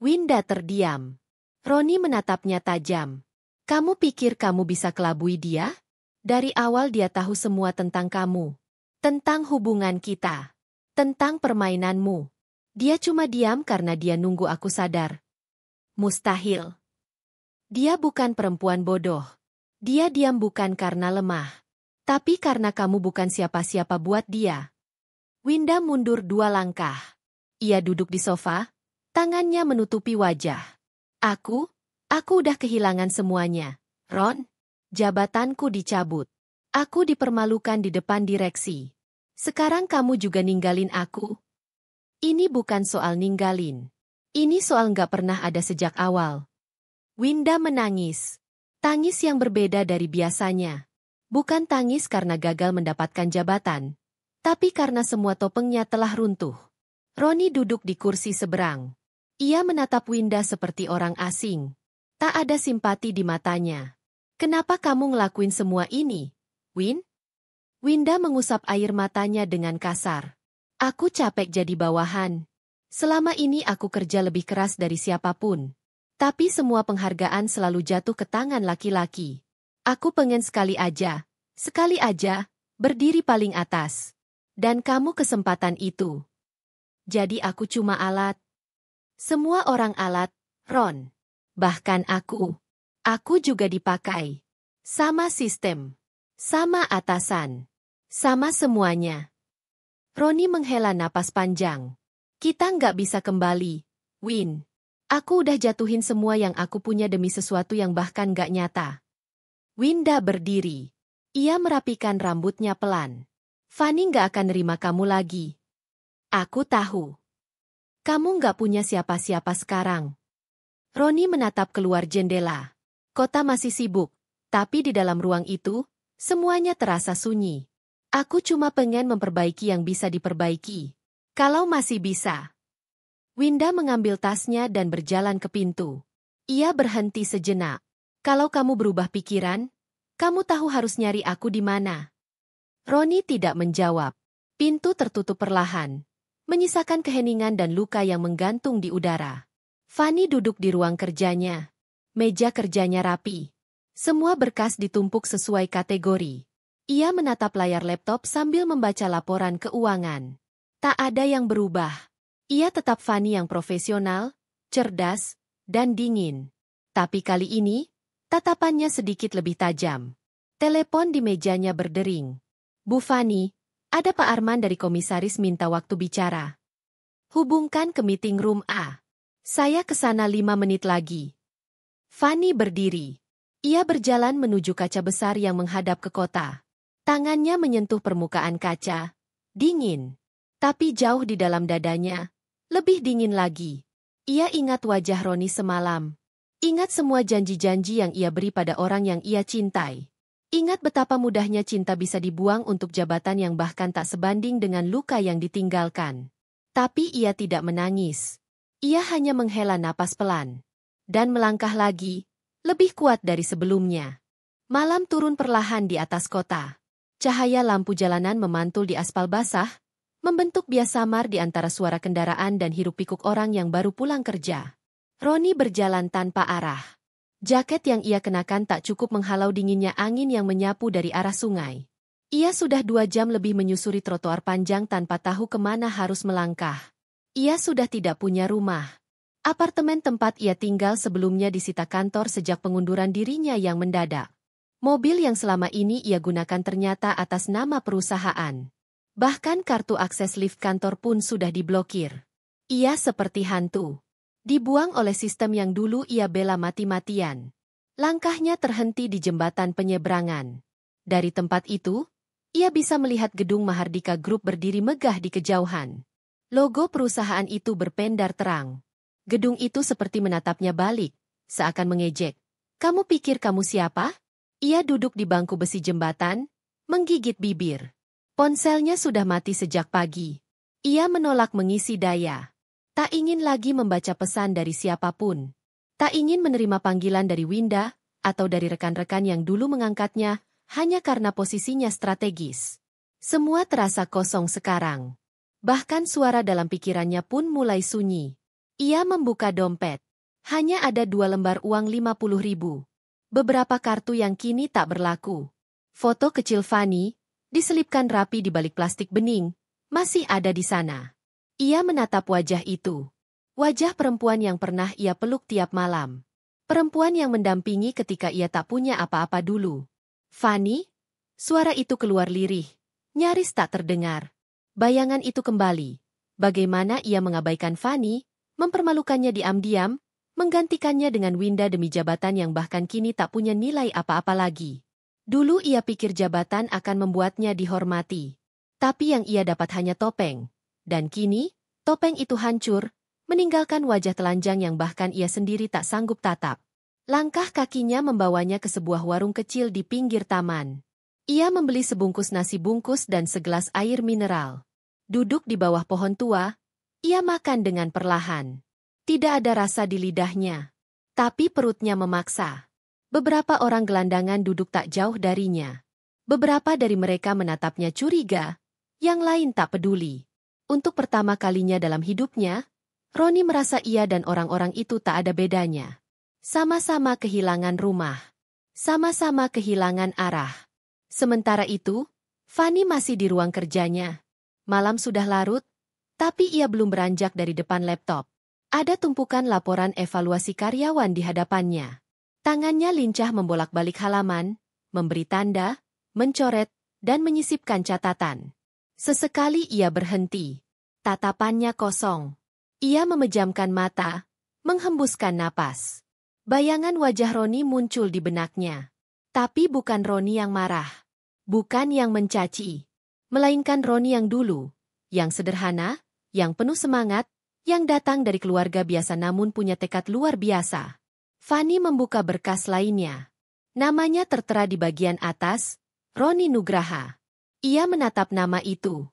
Winda terdiam. Roni menatapnya tajam. Kamu pikir kamu bisa kelabui dia? Dari awal dia tahu semua tentang kamu. Tentang hubungan kita. Tentang permainanmu. Dia cuma diam karena dia nunggu aku sadar. Mustahil. Dia bukan perempuan bodoh. Dia diam bukan karena lemah. Tapi karena kamu bukan siapa-siapa buat dia. Winda mundur 2 langkah. Ia duduk di sofa, tangannya menutupi wajah. Aku udah kehilangan semuanya. Ron, jabatanku dicabut. Aku dipermalukan di depan direksi. Sekarang kamu juga ninggalin aku? Ini bukan soal ninggalin. Ini soal nggak pernah ada sejak awal. Winda menangis. Tangis yang berbeda dari biasanya. Bukan tangis karena gagal mendapatkan jabatan, tapi karena semua topengnya telah runtuh. Roni duduk di kursi seberang. Ia menatap Winda seperti orang asing. Tak ada simpati di matanya. Kenapa kamu ngelakuin semua ini, Win? Winda mengusap air matanya dengan kasar. Aku capek jadi bawahan. Selama ini aku kerja lebih keras dari siapapun. Tapi semua penghargaan selalu jatuh ke tangan laki-laki. Aku pengen sekali aja, berdiri paling atas. Dan kamu kesempatan itu. Jadi aku cuma alat. Semua orang alat, Ron. Bahkan aku. Aku juga dipakai. Sama sistem. Sama atasan. Sama semuanya. Roni menghela napas panjang. Kita nggak bisa kembali, Win. Aku udah jatuhin semua yang aku punya demi sesuatu yang bahkan nggak nyata. Winda berdiri. Ia merapikan rambutnya pelan. Fanny nggak akan nerima kamu lagi. Aku tahu. Kamu nggak punya siapa-siapa sekarang. Roni menatap keluar jendela. Kota masih sibuk, tapi di dalam ruang itu, semuanya terasa sunyi. Aku cuma pengen memperbaiki yang bisa diperbaiki. Kalau masih bisa. Winda mengambil tasnya dan berjalan ke pintu. Ia berhenti sejenak. Kalau kamu berubah pikiran, kamu tahu harus nyari aku di mana. Roni tidak menjawab. Pintu tertutup perlahan, menyisakan keheningan dan luka yang menggantung di udara. Fanny duduk di ruang kerjanya. Meja kerjanya rapi. Semua berkas ditumpuk sesuai kategori. Ia menatap layar laptop sambil membaca laporan keuangan. Tak ada yang berubah. Ia tetap Fanny yang profesional, cerdas, dan dingin. Tapi kali ini, tatapannya sedikit lebih tajam. Telepon di mejanya berdering. Bu Fanny, ada Pak Arman dari komisaris minta waktu bicara. Hubungkan ke meeting room A. Saya kesana 5 menit lagi. Fanny berdiri. Ia berjalan menuju kaca besar yang menghadap ke kota. Tangannya menyentuh permukaan kaca. Dingin. Tapi jauh di dalam dadanya, lebih dingin lagi. Ia ingat wajah Roni semalam. Ingat semua janji-janji yang ia beri pada orang yang ia cintai. Ingat betapa mudahnya cinta bisa dibuang untuk jabatan yang bahkan tak sebanding dengan luka yang ditinggalkan. Tapi ia tidak menangis. Ia hanya menghela napas pelan. Dan melangkah lagi, lebih kuat dari sebelumnya. Malam turun perlahan di atas kota. Cahaya lampu jalanan memantul di aspal basah, membentuk bias samar di antara suara kendaraan dan hiruk-pikuk orang yang baru pulang kerja. Roni berjalan tanpa arah. Jaket yang ia kenakan tak cukup menghalau dinginnya angin yang menyapu dari arah sungai. Ia sudah 2 jam lebih menyusuri trotoar panjang tanpa tahu kemana harus melangkah. Ia sudah tidak punya rumah. Apartemen tempat ia tinggal sebelumnya disita kantor sejak pengunduran dirinya yang mendadak. Mobil yang selama ini ia gunakan ternyata atas nama perusahaan. Bahkan kartu akses lift kantor pun sudah diblokir. Ia seperti hantu. Dibuang oleh sistem yang dulu ia bela mati-matian. Langkahnya terhenti di jembatan penyeberangan. Dari tempat itu, ia bisa melihat gedung Mahardika Group berdiri megah di kejauhan. Logo perusahaan itu berpendar terang. Gedung itu seperti menatapnya balik, seakan mengejek. Kamu pikir kamu siapa? Ia duduk di bangku besi jembatan, menggigit bibir. Ponselnya sudah mati sejak pagi. Ia menolak mengisi daya. Tak ingin lagi membaca pesan dari siapapun. Tak ingin menerima panggilan dari Winda, atau dari rekan-rekan yang dulu mengangkatnya, hanya karena posisinya strategis. Semua terasa kosong sekarang. Bahkan suara dalam pikirannya pun mulai sunyi. Ia membuka dompet. Hanya ada 2 lembar uang 50.000. Beberapa kartu yang kini tak berlaku. Foto kecil Fanny, diselipkan rapi di balik plastik bening, masih ada di sana. Ia menatap wajah itu. Wajah perempuan yang pernah ia peluk tiap malam. Perempuan yang mendampingi ketika ia tak punya apa-apa dulu. Fanny? Suara itu keluar lirih. Nyaris tak terdengar. Bayangan itu kembali. Bagaimana ia mengabaikan Fanny, mempermalukannya diam-diam, menggantikannya dengan Winda demi jabatan yang bahkan kini tak punya nilai apa-apa lagi. Dulu ia pikir jabatan akan membuatnya dihormati. Tapi yang ia dapat hanya topeng. Dan kini, topeng itu hancur, meninggalkan wajah telanjang yang bahkan ia sendiri tak sanggup tatap. Langkah kakinya membawanya ke sebuah warung kecil di pinggir taman. Ia membeli sebungkus nasi bungkus dan segelas air mineral. Duduk di bawah pohon tua, ia makan dengan perlahan. Tidak ada rasa di lidahnya. Tapi perutnya memaksa. Beberapa orang gelandangan duduk tak jauh darinya. Beberapa dari mereka menatapnya curiga, yang lain tak peduli. Untuk pertama kalinya dalam hidupnya, Roni merasa ia dan orang-orang itu tak ada bedanya. Sama-sama kehilangan rumah. Sama-sama kehilangan arah. Sementara itu, Fanny masih di ruang kerjanya. Malam sudah larut, tapi ia belum beranjak dari depan laptop. Ada tumpukan laporan evaluasi karyawan di hadapannya. Tangannya lincah membolak-balik halaman, memberi tanda, mencoret, dan menyisipkan catatan. Sesekali ia berhenti. Tatapannya kosong. Ia memejamkan mata, menghembuskan napas. Bayangan wajah Roni muncul di benaknya. Tapi bukan Roni yang marah. Bukan yang mencaci. Melainkan Roni yang dulu. Yang sederhana, yang penuh semangat, yang datang dari keluarga biasa namun punya tekad luar biasa. Fanny membuka berkas lainnya. Namanya tertera di bagian atas, Roni Nugraha. Ia menatap nama itu.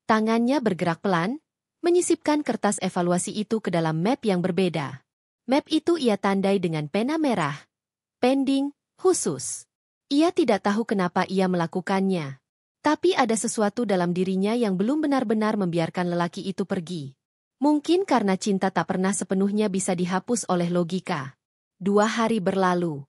Tangannya bergerak pelan, menyisipkan kertas evaluasi itu ke dalam map yang berbeda. Map itu ia tandai dengan pena merah. Pending, khusus. Ia tidak tahu kenapa ia melakukannya. Tapi ada sesuatu dalam dirinya yang belum benar-benar membiarkan lelaki itu pergi. Mungkin karena cinta tak pernah sepenuhnya bisa dihapus oleh logika. 2 hari berlalu.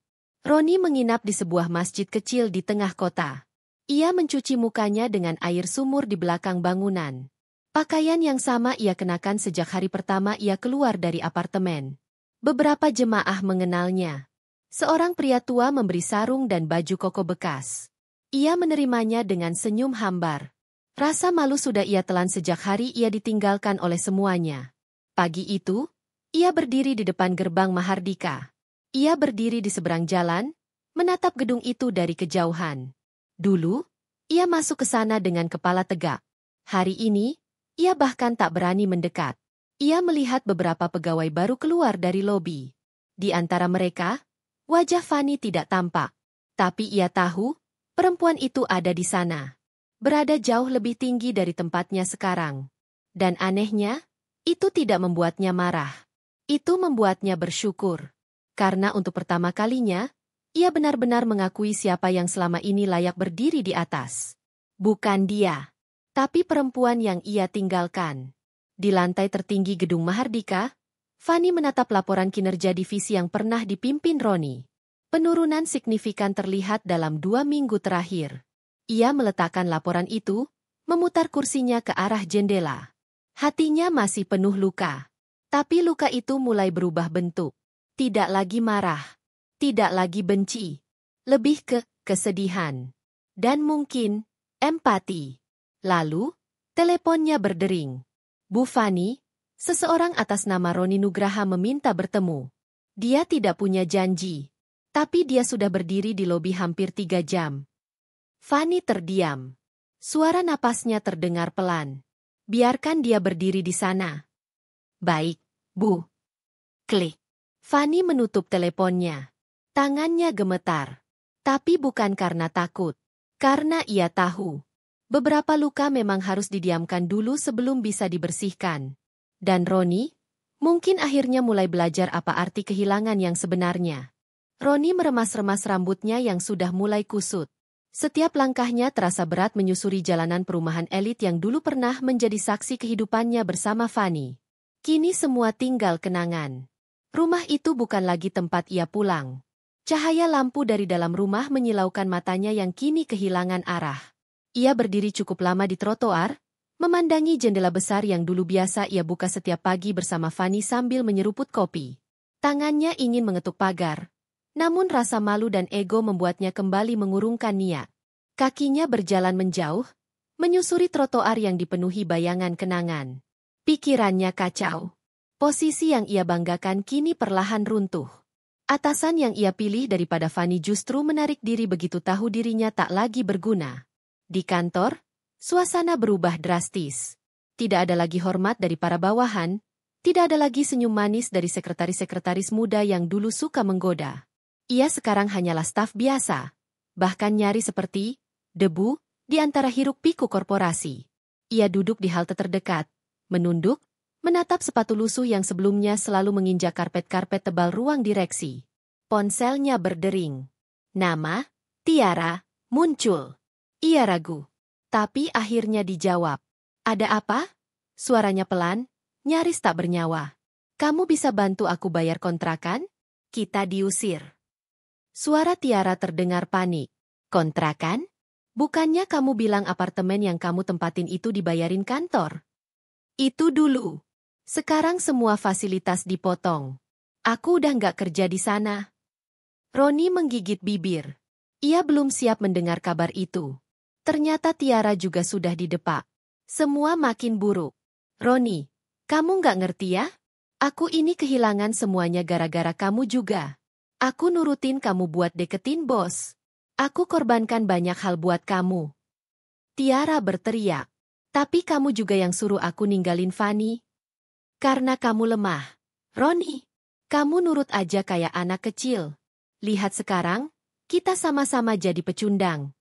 Roni menginap di sebuah masjid kecil di tengah kota. Ia mencuci mukanya dengan air sumur di belakang bangunan. Pakaian yang sama ia kenakan sejak hari pertama ia keluar dari apartemen. Beberapa jemaah mengenalnya. Seorang pria tua memberi sarung dan baju koko bekas. Ia menerimanya dengan senyum hambar. Rasa malu sudah ia telan sejak hari ia ditinggalkan oleh semuanya. Pagi itu, ia berdiri di depan gerbang Mahardika. Ia berdiri di seberang jalan, menatap gedung itu dari kejauhan. Dulu, ia masuk ke sana dengan kepala tegak. Hari ini, ia bahkan tak berani mendekat. Ia melihat beberapa pegawai baru keluar dari lobi. Di antara mereka, wajah Fanny tidak tampak. Tapi ia tahu, perempuan itu ada di sana. Berada jauh lebih tinggi dari tempatnya sekarang. Dan anehnya, itu tidak membuatnya marah. Itu membuatnya bersyukur. Karena untuk pertama kalinya, ia benar-benar mengakui siapa yang selama ini layak berdiri di atas. Bukan dia, tapi perempuan yang ia tinggalkan. Di lantai tertinggi gedung Mahardika, Fanny menatap laporan kinerja divisi yang pernah dipimpin Roni. Penurunan signifikan terlihat dalam 2 minggu terakhir. Ia meletakkan laporan itu, memutar kursinya ke arah jendela. Hatinya masih penuh luka. Tapi luka itu mulai berubah bentuk. Tidak lagi marah. Tidak lagi benci. Lebih ke kesedihan. Dan mungkin, empati. Lalu, teleponnya berdering. Bu Fanny, seseorang atas nama Roni Nugraha meminta bertemu. Dia tidak punya janji. Tapi dia sudah berdiri di lobi hampir 3 jam. Fanny terdiam. Suara napasnya terdengar pelan. Biarkan dia berdiri di sana. Baik, Bu. Klik. Fanny menutup teleponnya. Tangannya gemetar. Tapi bukan karena takut. Karena ia tahu. Beberapa luka memang harus didiamkan dulu sebelum bisa dibersihkan. Dan Roni, mungkin akhirnya mulai belajar apa arti kehilangan yang sebenarnya. Roni meremas-remas rambutnya yang sudah mulai kusut. Setiap langkahnya terasa berat menyusuri jalanan perumahan elit yang dulu pernah menjadi saksi kehidupannya bersama Fanny. Kini semua tinggal kenangan. Rumah itu bukan lagi tempat ia pulang. Cahaya lampu dari dalam rumah menyilaukan matanya yang kini kehilangan arah. Ia berdiri cukup lama di trotoar, memandangi jendela besar yang dulu biasa ia buka setiap pagi bersama Fanny sambil menyeruput kopi. Tangannya ingin mengetuk pagar, namun rasa malu dan ego membuatnya kembali mengurungkan niat. Kakinya berjalan menjauh, menyusuri trotoar yang dipenuhi bayangan kenangan. Pikirannya kacau. Posisi yang ia banggakan kini perlahan runtuh. Atasan yang ia pilih daripada Fanny justru menarik diri begitu tahu dirinya tak lagi berguna. Di kantor, suasana berubah drastis. Tidak ada lagi hormat dari para bawahan, Tidak ada lagi senyum manis dari sekretaris-sekretaris muda yang dulu suka menggoda. Ia sekarang hanyalah staf biasa, bahkan nyaris seperti debu di antara hiruk-pikuk korporasi. Ia duduk di halte terdekat, menunduk, menatap sepatu lusuh yang sebelumnya selalu menginjak karpet-karpet tebal ruang direksi. Ponselnya berdering. Nama, Tiara, muncul. Ia ragu. Tapi akhirnya dijawab. Ada apa? Suaranya pelan, nyaris tak bernyawa. Kamu bisa bantu aku bayar kontrakan? Kita diusir. Suara Tiara terdengar panik. Kontrakan? Bukannya kamu bilang apartemen yang kamu tempatin itu dibayarin kantor? Itu dulu. Sekarang semua fasilitas dipotong. Aku udah nggak kerja di sana. Roni menggigit bibir. Ia belum siap mendengar kabar itu. Ternyata Tiara juga sudah didepak. Semua makin buruk. Roni, kamu nggak ngerti ya? Aku ini kehilangan semuanya gara-gara kamu juga. Aku nurutin kamu buat deketin bos. Aku korbankan banyak hal buat kamu. Tiara berteriak. Tapi kamu juga yang suruh aku ninggalin Fanny. Karena kamu lemah. Roni, kamu nurut aja kayak anak kecil. Lihat sekarang, kita sama-sama jadi pecundang.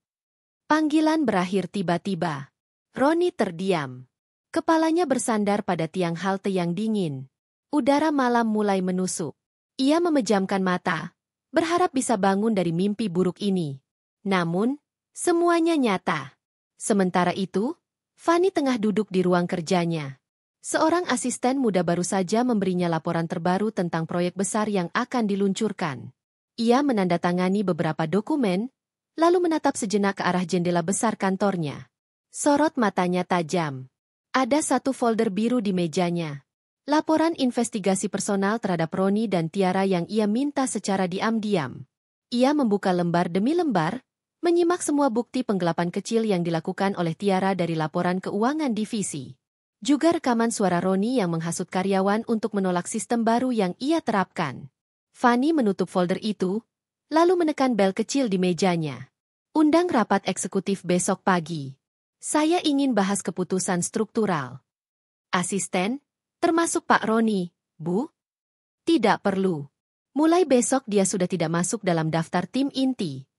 Panggilan berakhir tiba-tiba. Roni terdiam. Kepalanya bersandar pada tiang halte yang dingin. Udara malam mulai menusuk. Ia memejamkan mata, berharap bisa bangun dari mimpi buruk ini. Namun, semuanya nyata. Sementara itu, Fanny tengah duduk di ruang kerjanya. Seorang asisten muda baru saja memberinya laporan terbaru tentang proyek besar yang akan diluncurkan. Ia menandatangani beberapa dokumen, lalu menatap sejenak ke arah jendela besar kantornya. Sorot matanya tajam. Ada satu folder biru di mejanya. Laporan investigasi personal terhadap Roni dan Tiara yang ia minta secara diam-diam. Ia membuka lembar demi lembar, menyimak semua bukti penggelapan kecil yang dilakukan oleh Tiara dari laporan keuangan divisi. Juga rekaman suara Roni yang menghasut karyawan untuk menolak sistem baru yang ia terapkan. Fanny menutup folder itu, lalu menekan bel kecil di mejanya. Undang rapat eksekutif besok pagi. Saya ingin bahas keputusan struktural. Asisten, termasuk Pak Roni, Bu? Tidak perlu. Mulai besok dia sudah tidak masuk dalam daftar tim inti.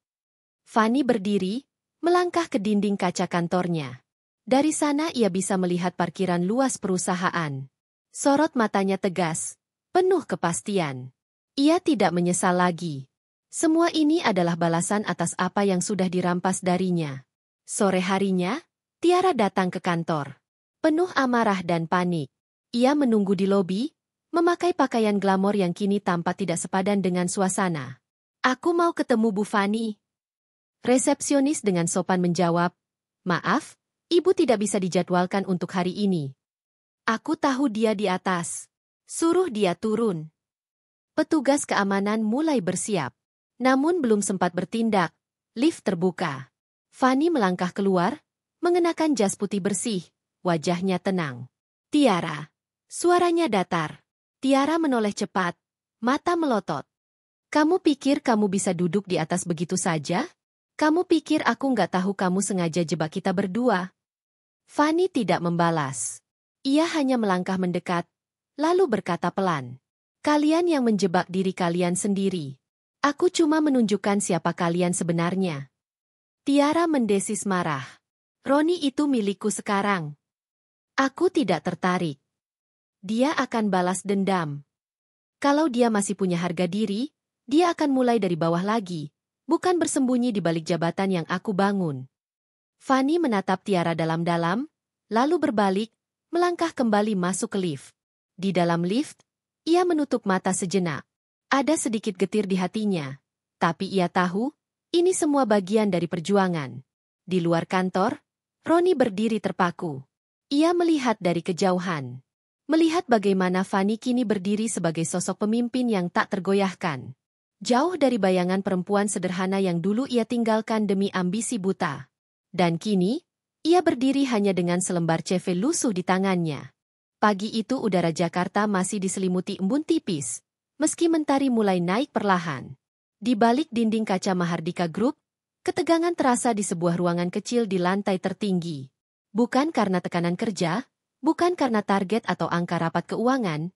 Fanny berdiri, melangkah ke dinding kaca kantornya. Dari sana ia bisa melihat parkiran luas perusahaan. Sorot matanya tegas, penuh kepastian. Ia tidak menyesal lagi. Semua ini adalah balasan atas apa yang sudah dirampas darinya. Sore harinya, Tiara datang ke kantor. Penuh amarah dan panik. Ia menunggu di lobi, memakai pakaian glamor yang kini tampak tidak sepadan dengan suasana. Aku mau ketemu Bu Fanny. Resepsionis dengan sopan menjawab, maaf, ibu tidak bisa dijadwalkan untuk hari ini. Aku tahu dia di atas. Suruh dia turun. Petugas keamanan mulai bersiap. Namun belum sempat bertindak, lift terbuka. Fanny melangkah keluar, mengenakan jas putih bersih, wajahnya tenang. Tiara. Suaranya datar. Tiara menoleh cepat, mata melotot. Kamu pikir kamu bisa duduk di atas begitu saja? Kamu pikir aku nggak tahu kamu sengaja jebak kita berdua? Fanny tidak membalas. Ia hanya melangkah mendekat, lalu berkata pelan. Kalian yang menjebak diri kalian sendiri. Aku cuma menunjukkan siapa kalian sebenarnya. Tiara mendesis marah. Roni itu milikku sekarang. Aku tidak tertarik. Dia akan balas dendam. Kalau dia masih punya harga diri, dia akan mulai dari bawah lagi. Bukan bersembunyi di balik jabatan yang aku bangun. Fanny menatap Tiara dalam-dalam, lalu berbalik, melangkah kembali masuk ke lift. Di dalam lift, ia menutup mata sejenak. Ada sedikit getir di hatinya, tapi ia tahu, ini semua bagian dari perjuangan. Di luar kantor, Roni berdiri terpaku. Ia melihat dari kejauhan. Melihat bagaimana Fanny kini berdiri sebagai sosok pemimpin yang tak tergoyahkan. Jauh dari bayangan perempuan sederhana yang dulu ia tinggalkan demi ambisi buta. Dan kini, ia berdiri hanya dengan selembar CV lusuh di tangannya. Pagi itu udara Jakarta masih diselimuti embun tipis, meski mentari mulai naik perlahan. Di balik dinding kaca Mahardika Group, ketegangan terasa di sebuah ruangan kecil di lantai tertinggi. Bukan karena tekanan kerja, bukan karena target atau angka rapat keuangan,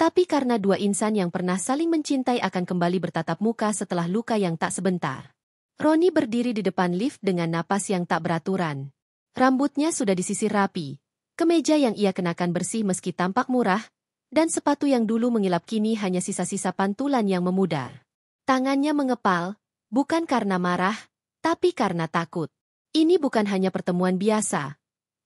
tapi karena dua insan yang pernah saling mencintai akan kembali bertatap muka setelah luka yang tak sebentar. Roni berdiri di depan lift dengan napas yang tak beraturan. Rambutnya sudah disisir rapi, kemeja yang ia kenakan bersih meski tampak murah, dan sepatu yang dulu mengilap kini hanya sisa-sisa pantulan yang memudar. Tangannya mengepal, bukan karena marah, tapi karena takut. Ini bukan hanya pertemuan biasa.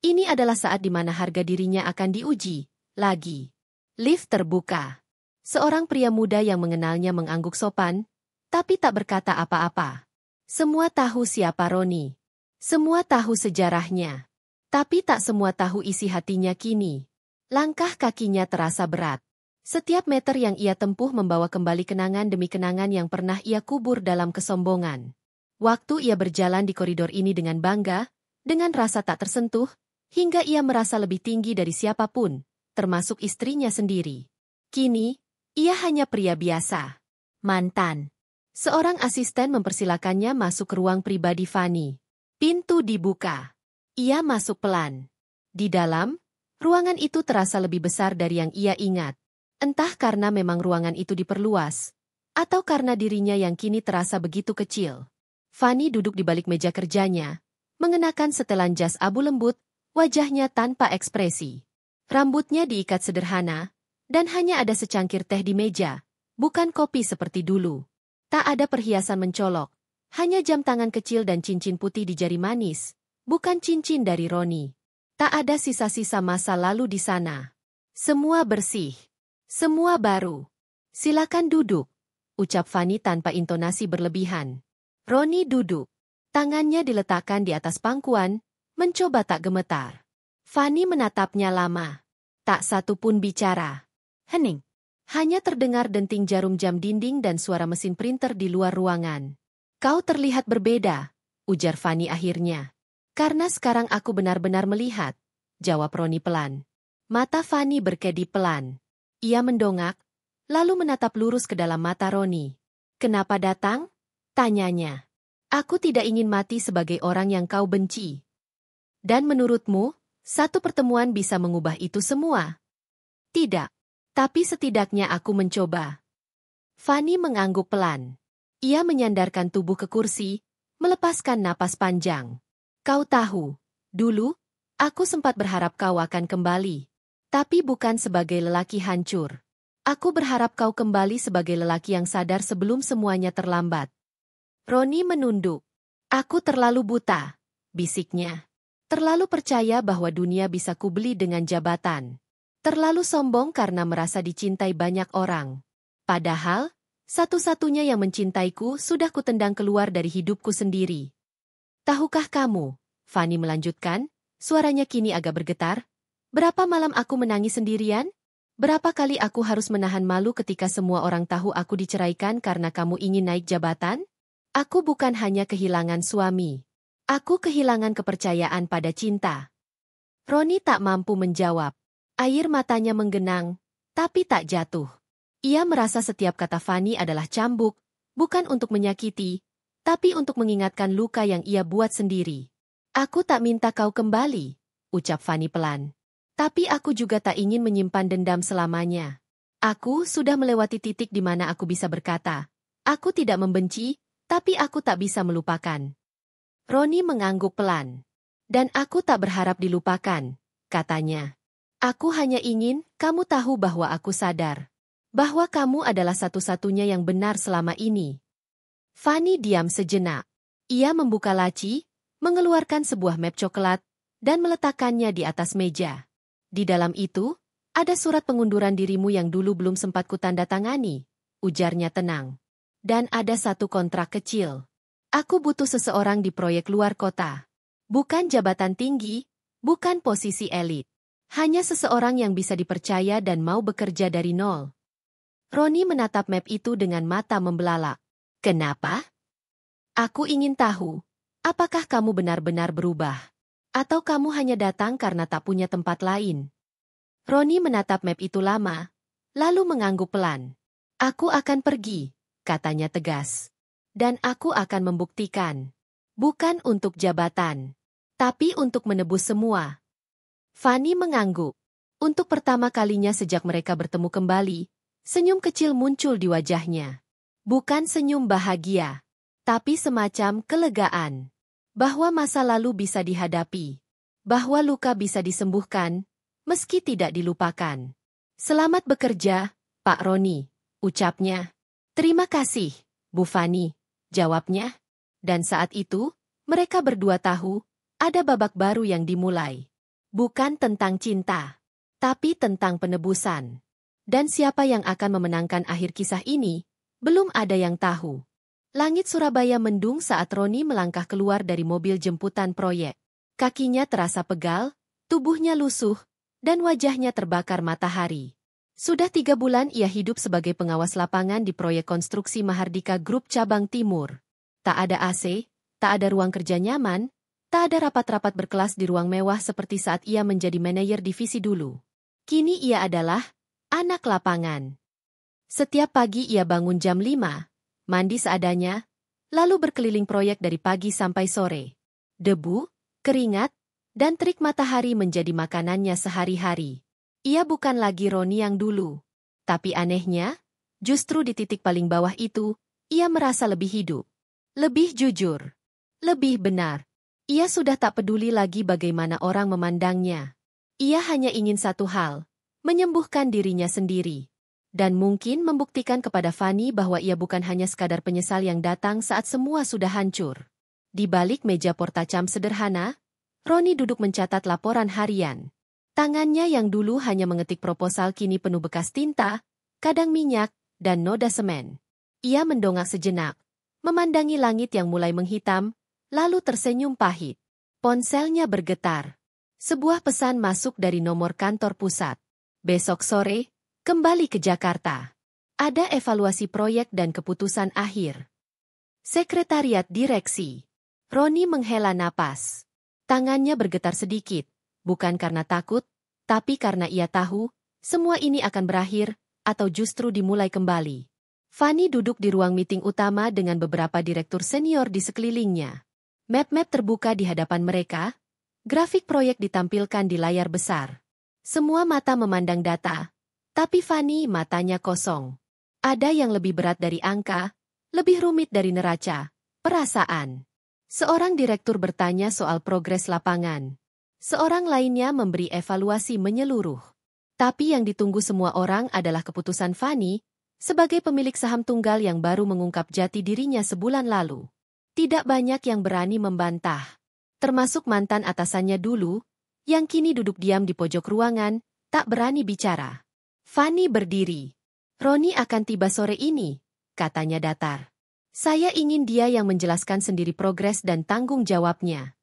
Ini adalah saat di mana harga dirinya akan diuji, lagi. Lift terbuka. Seorang pria muda yang mengenalnya mengangguk sopan, tapi tak berkata apa-apa. Semua tahu siapa Roni. Semua tahu sejarahnya. Tapi tak semua tahu isi hatinya kini. Langkah kakinya terasa berat. Setiap meter yang ia tempuh membawa kembali kenangan demi kenangan yang pernah ia kubur dalam kesombongan. Waktu ia berjalan di koridor ini dengan bangga, dengan rasa tak tersentuh, hingga ia merasa lebih tinggi dari siapapun, termasuk istrinya sendiri. Kini, ia hanya pria biasa. Mantan. Seorang asisten mempersilakannya masuk ke ruang pribadi Fanny. Pintu dibuka. Ia masuk pelan. Di dalam, ruangan itu terasa lebih besar dari yang ia ingat. Entah karena memang ruangan itu diperluas, atau karena dirinya yang kini terasa begitu kecil. Fanny duduk di balik meja kerjanya, mengenakan setelan jas abu lembut, wajahnya tanpa ekspresi. Rambutnya diikat sederhana, dan hanya ada secangkir teh di meja, bukan kopi seperti dulu. Tak ada perhiasan mencolok, hanya jam tangan kecil dan cincin putih di jari manis, bukan cincin dari Roni. Tak ada sisa-sisa masa lalu di sana. Semua bersih. Semua baru. Silakan duduk, ucap Fanny tanpa intonasi berlebihan. Roni duduk. Tangannya diletakkan di atas pangkuan, mencoba tak gemetar. Fanny menatapnya lama. Tak satu pun bicara. Hening. Hanya terdengar denting jarum jam dinding dan suara mesin printer di luar ruangan. Kau terlihat berbeda, ujar Fanny akhirnya. Karena sekarang aku benar-benar melihat, jawab Roni pelan. Mata Fanny berkedip pelan. Ia mendongak, lalu menatap lurus ke dalam mata Roni. Kenapa datang? Tanyanya. Aku tidak ingin mati sebagai orang yang kau benci. Dan menurutmu, satu pertemuan bisa mengubah itu semua? Tidak. Tapi setidaknya aku mencoba. Fanny mengangguk pelan. Ia menyandarkan tubuh ke kursi, melepaskan napas panjang. Kau tahu, dulu, aku sempat berharap kau akan kembali. Tapi bukan sebagai lelaki hancur. Aku berharap kau kembali sebagai lelaki yang sadar sebelum semuanya terlambat. Roni menunduk. Aku terlalu buta, bisiknya. Terlalu percaya bahwa dunia bisa kubeli dengan jabatan. Terlalu sombong karena merasa dicintai banyak orang. Padahal, satu-satunya yang mencintaiku sudah kutendang keluar dari hidupku sendiri. Tahukah kamu, Fanny melanjutkan, suaranya kini agak bergetar, berapa malam aku menangis sendirian? Berapa kali aku harus menahan malu ketika semua orang tahu aku diceraikan karena kamu ingin naik jabatan? Aku bukan hanya kehilangan suami. Aku kehilangan kepercayaan pada cinta. Roni tak mampu menjawab. Air matanya menggenang, tapi tak jatuh. Ia merasa setiap kata Fanny adalah cambuk, bukan untuk menyakiti, tapi untuk mengingatkan luka yang ia buat sendiri. Aku tak minta kau kembali, ucap Fanny pelan. Tapi aku juga tak ingin menyimpan dendam selamanya. Aku sudah melewati titik di mana aku bisa berkata, aku tidak membenci, tapi aku tak bisa melupakan. Roni mengangguk pelan. Dan aku tak berharap dilupakan, katanya. Aku hanya ingin kamu tahu bahwa aku sadar. Bahwa kamu adalah satu-satunya yang benar selama ini. Fanny diam sejenak. Ia membuka laci, mengeluarkan sebuah map coklat, dan meletakkannya di atas meja. Di dalam itu, ada surat pengunduran dirimu yang dulu belum sempat kutandatangani, ujarnya tenang. Dan ada satu kontrak kecil. Aku butuh seseorang di proyek luar kota. Bukan jabatan tinggi, bukan posisi elit. Hanya seseorang yang bisa dipercaya dan mau bekerja dari nol. Roni menatap map itu dengan mata membelalak. Kenapa? Aku ingin tahu, apakah kamu benar-benar berubah? Atau kamu hanya datang karena tak punya tempat lain? Roni menatap map itu lama, lalu mengangguk pelan. Aku akan pergi, katanya tegas. Dan aku akan membuktikan. Bukan untuk jabatan, tapi untuk menebus semua. Fanny mengangguk. Untuk pertama kalinya sejak mereka bertemu kembali, senyum kecil muncul di wajahnya. Bukan senyum bahagia, tapi semacam kelegaan. Bahwa masa lalu bisa dihadapi. Bahwa luka bisa disembuhkan, meski tidak dilupakan. Selamat bekerja, Pak Roni, ucapnya. Terima kasih, Bu Fani, jawabnya. Dan saat itu, mereka berdua tahu, ada babak baru yang dimulai. Bukan tentang cinta, tapi tentang penebusan. Dan siapa yang akan memenangkan akhir kisah ini, belum ada yang tahu. Langit Surabaya mendung saat Roni melangkah keluar dari mobil jemputan proyek. Kakinya terasa pegal, tubuhnya lusuh, dan wajahnya terbakar matahari. Sudah 3 bulan ia hidup sebagai pengawas lapangan di proyek konstruksi Mahardika Group Cabang Timur. Tak ada AC, tak ada ruang kerja nyaman, tak ada rapat-rapat berkelas di ruang mewah seperti saat ia menjadi manajer divisi dulu. Kini ia adalah anak lapangan. Setiap pagi ia bangun jam 5, mandi seadanya, lalu berkeliling proyek dari pagi sampai sore. Debu, keringat, dan terik matahari menjadi makanannya sehari-hari. Ia bukan lagi Roni yang dulu. Tapi anehnya, justru di titik paling bawah itu, ia merasa lebih hidup. Lebih jujur. Lebih benar. Ia sudah tak peduli lagi bagaimana orang memandangnya. Ia hanya ingin satu hal, menyembuhkan dirinya sendiri. Dan mungkin membuktikan kepada Fani bahwa ia bukan hanya sekadar penyesal yang datang saat semua sudah hancur. Di balik meja portacam sederhana, Roni duduk mencatat laporan harian. Tangannya yang dulu hanya mengetik proposal kini penuh bekas tinta, kadang minyak, dan noda semen. Ia mendongak sejenak, memandangi langit yang mulai menghitam, lalu tersenyum pahit. Ponselnya bergetar. Sebuah pesan masuk dari nomor kantor pusat. Besok sore, kembali ke Jakarta. Ada evaluasi proyek dan keputusan akhir. Sekretariat Direksi. Roni menghela napas. Tangannya bergetar sedikit. Bukan karena takut, tapi karena ia tahu, semua ini akan berakhir, atau justru dimulai kembali. Fani duduk di ruang meeting utama dengan beberapa direktur senior di sekelilingnya. Map-map terbuka di hadapan mereka, grafik proyek ditampilkan di layar besar. Semua mata memandang data, tapi Fani matanya kosong. Ada yang lebih berat dari angka, lebih rumit dari neraca, perasaan. Seorang direktur bertanya soal progres lapangan. Seorang lainnya memberi evaluasi menyeluruh. Tapi yang ditunggu semua orang adalah keputusan Fani, sebagai pemilik saham tunggal yang baru mengungkap jati dirinya sebulan lalu. Tidak banyak yang berani membantah. Termasuk mantan atasannya dulu, yang kini duduk diam di pojok ruangan, tak berani bicara. Fani berdiri. Roni akan tiba sore ini, katanya datar. Saya ingin dia yang menjelaskan sendiri progres dan tanggung jawabnya.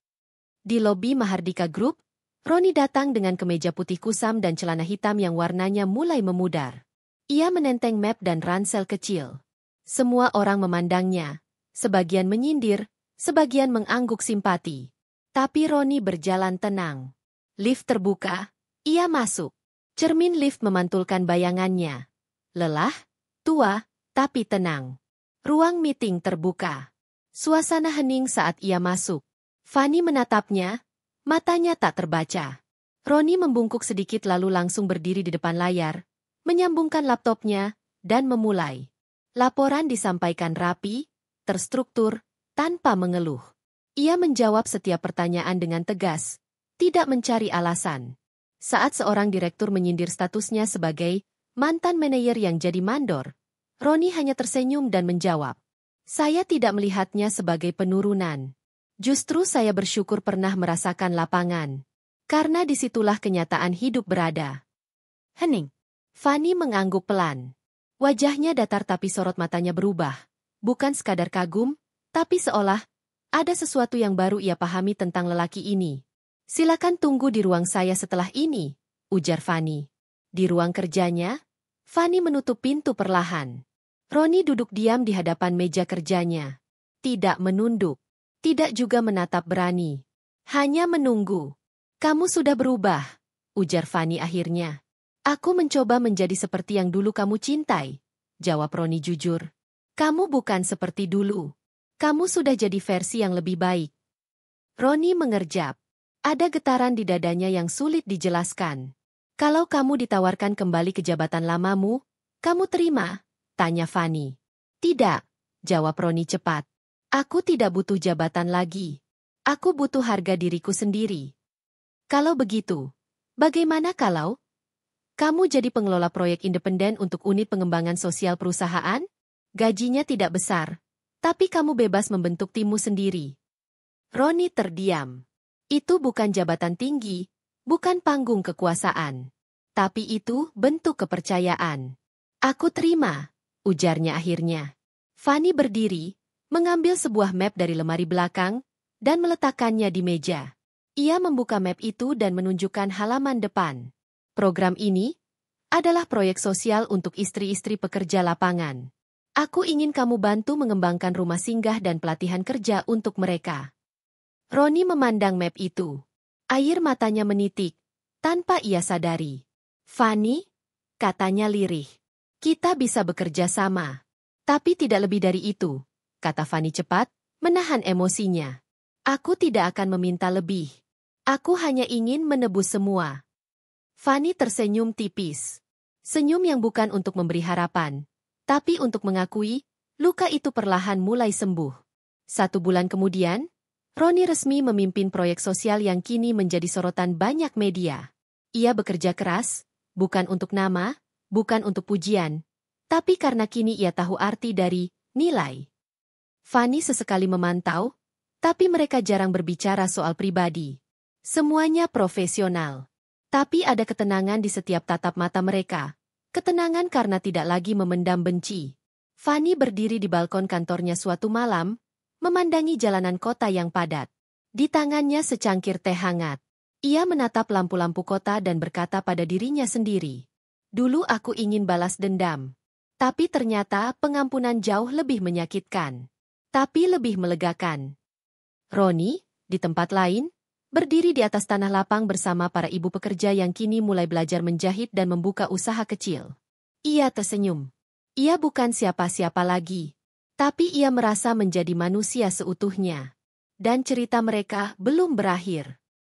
Di lobi Mahardika Group, Roni datang dengan kemeja putih kusam dan celana hitam yang warnanya mulai memudar. Ia menenteng map dan ransel kecil. Semua orang memandangnya, sebagian menyindir, sebagian mengangguk simpati. Tapi Roni berjalan tenang. Lift terbuka, ia masuk. Cermin lift memantulkan bayangannya. Lelah, tua, tapi tenang. Ruang meeting terbuka. Suasana hening saat ia masuk. Fani menatapnya, matanya tak terbaca. Roni membungkuk sedikit lalu langsung berdiri di depan layar, menyambungkan laptopnya, dan memulai. Laporan disampaikan rapi, terstruktur, tanpa mengeluh. Ia menjawab setiap pertanyaan dengan tegas, tidak mencari alasan. Saat seorang direktur menyindir statusnya sebagai mantan manajer yang jadi mandor, Roni hanya tersenyum dan menjawab, "Saya tidak melihatnya sebagai penurunan. Justru saya bersyukur pernah merasakan lapangan. Karena disitulah kenyataan hidup berada." Hening. Fani mengangguk pelan. Wajahnya datar tapi sorot matanya berubah. Bukan sekadar kagum, tapi seolah ada sesuatu yang baru ia pahami tentang lelaki ini. "Silakan tunggu di ruang saya setelah ini," ujar Fani. Di ruang kerjanya, Fani menutup pintu perlahan. Roni duduk diam di hadapan meja kerjanya. Tidak menunduk. Tidak juga menatap berani. Hanya menunggu. "Kamu sudah berubah," ujar Fani akhirnya. "Aku mencoba menjadi seperti yang dulu kamu cintai," jawab Roni jujur. "Kamu bukan seperti dulu. Kamu sudah jadi versi yang lebih baik." Roni mengerjap. Ada getaran di dadanya yang sulit dijelaskan. Kalau kamu ditawarkan kembali ke jabatan lamamu, kamu terima? Tanya Fanny. Tidak, jawab Roni cepat. Aku tidak butuh jabatan lagi. Aku butuh harga diriku sendiri. Kalau begitu, bagaimana kalau kamu jadi pengelola proyek independen untuk unit pengembangan sosial perusahaan? Gajinya tidak besar, tapi kamu bebas membentuk timmu sendiri. Roni terdiam. Itu bukan jabatan tinggi, bukan panggung kekuasaan. Tapi itu bentuk kepercayaan. Aku terima, ujarnya akhirnya. Fanny berdiri, mengambil sebuah map dari lemari belakang, dan meletakkannya di meja. Ia membuka map itu dan menunjukkan halaman depan. Program ini adalah proyek sosial untuk istri-istri pekerja lapangan. Aku ingin kamu bantu mengembangkan rumah singgah dan pelatihan kerja untuk mereka. Roni memandang map itu. Air matanya menitik, tanpa ia sadari. Fanny, katanya lirih. Kita bisa bekerja sama. Tapi tidak lebih dari itu, kata Fanny cepat, menahan emosinya. Aku tidak akan meminta lebih. Aku hanya ingin menebus semua. Fanny tersenyum tipis. Senyum yang bukan untuk memberi harapan, tapi untuk mengakui, luka itu perlahan mulai sembuh. 1 bulan kemudian, Roni resmi memimpin proyek sosial yang kini menjadi sorotan banyak media. Ia bekerja keras, bukan untuk nama, bukan untuk pujian, tapi karena kini ia tahu arti dari nilai. Fanny sesekali memantau, tapi mereka jarang berbicara soal pribadi. Semuanya profesional. Tapi ada ketenangan di setiap tatap mata mereka. Ketenangan karena tidak lagi memendam benci. Fanny berdiri di balkon kantornya suatu malam, memandangi jalanan kota yang padat. Di tangannya secangkir teh hangat. Ia menatap lampu-lampu kota dan berkata pada dirinya sendiri. Dulu aku ingin balas dendam. Tapi ternyata pengampunan jauh lebih menyakitkan. Tapi lebih melegakan. Roni, di tempat lain, berdiri di atas tanah lapang bersama para ibu pekerja yang kini mulai belajar menjahit dan membuka usaha kecil. Ia tersenyum. Ia bukan siapa-siapa lagi. Tapi ia merasa menjadi manusia seutuhnya. Dan cerita mereka belum berakhir.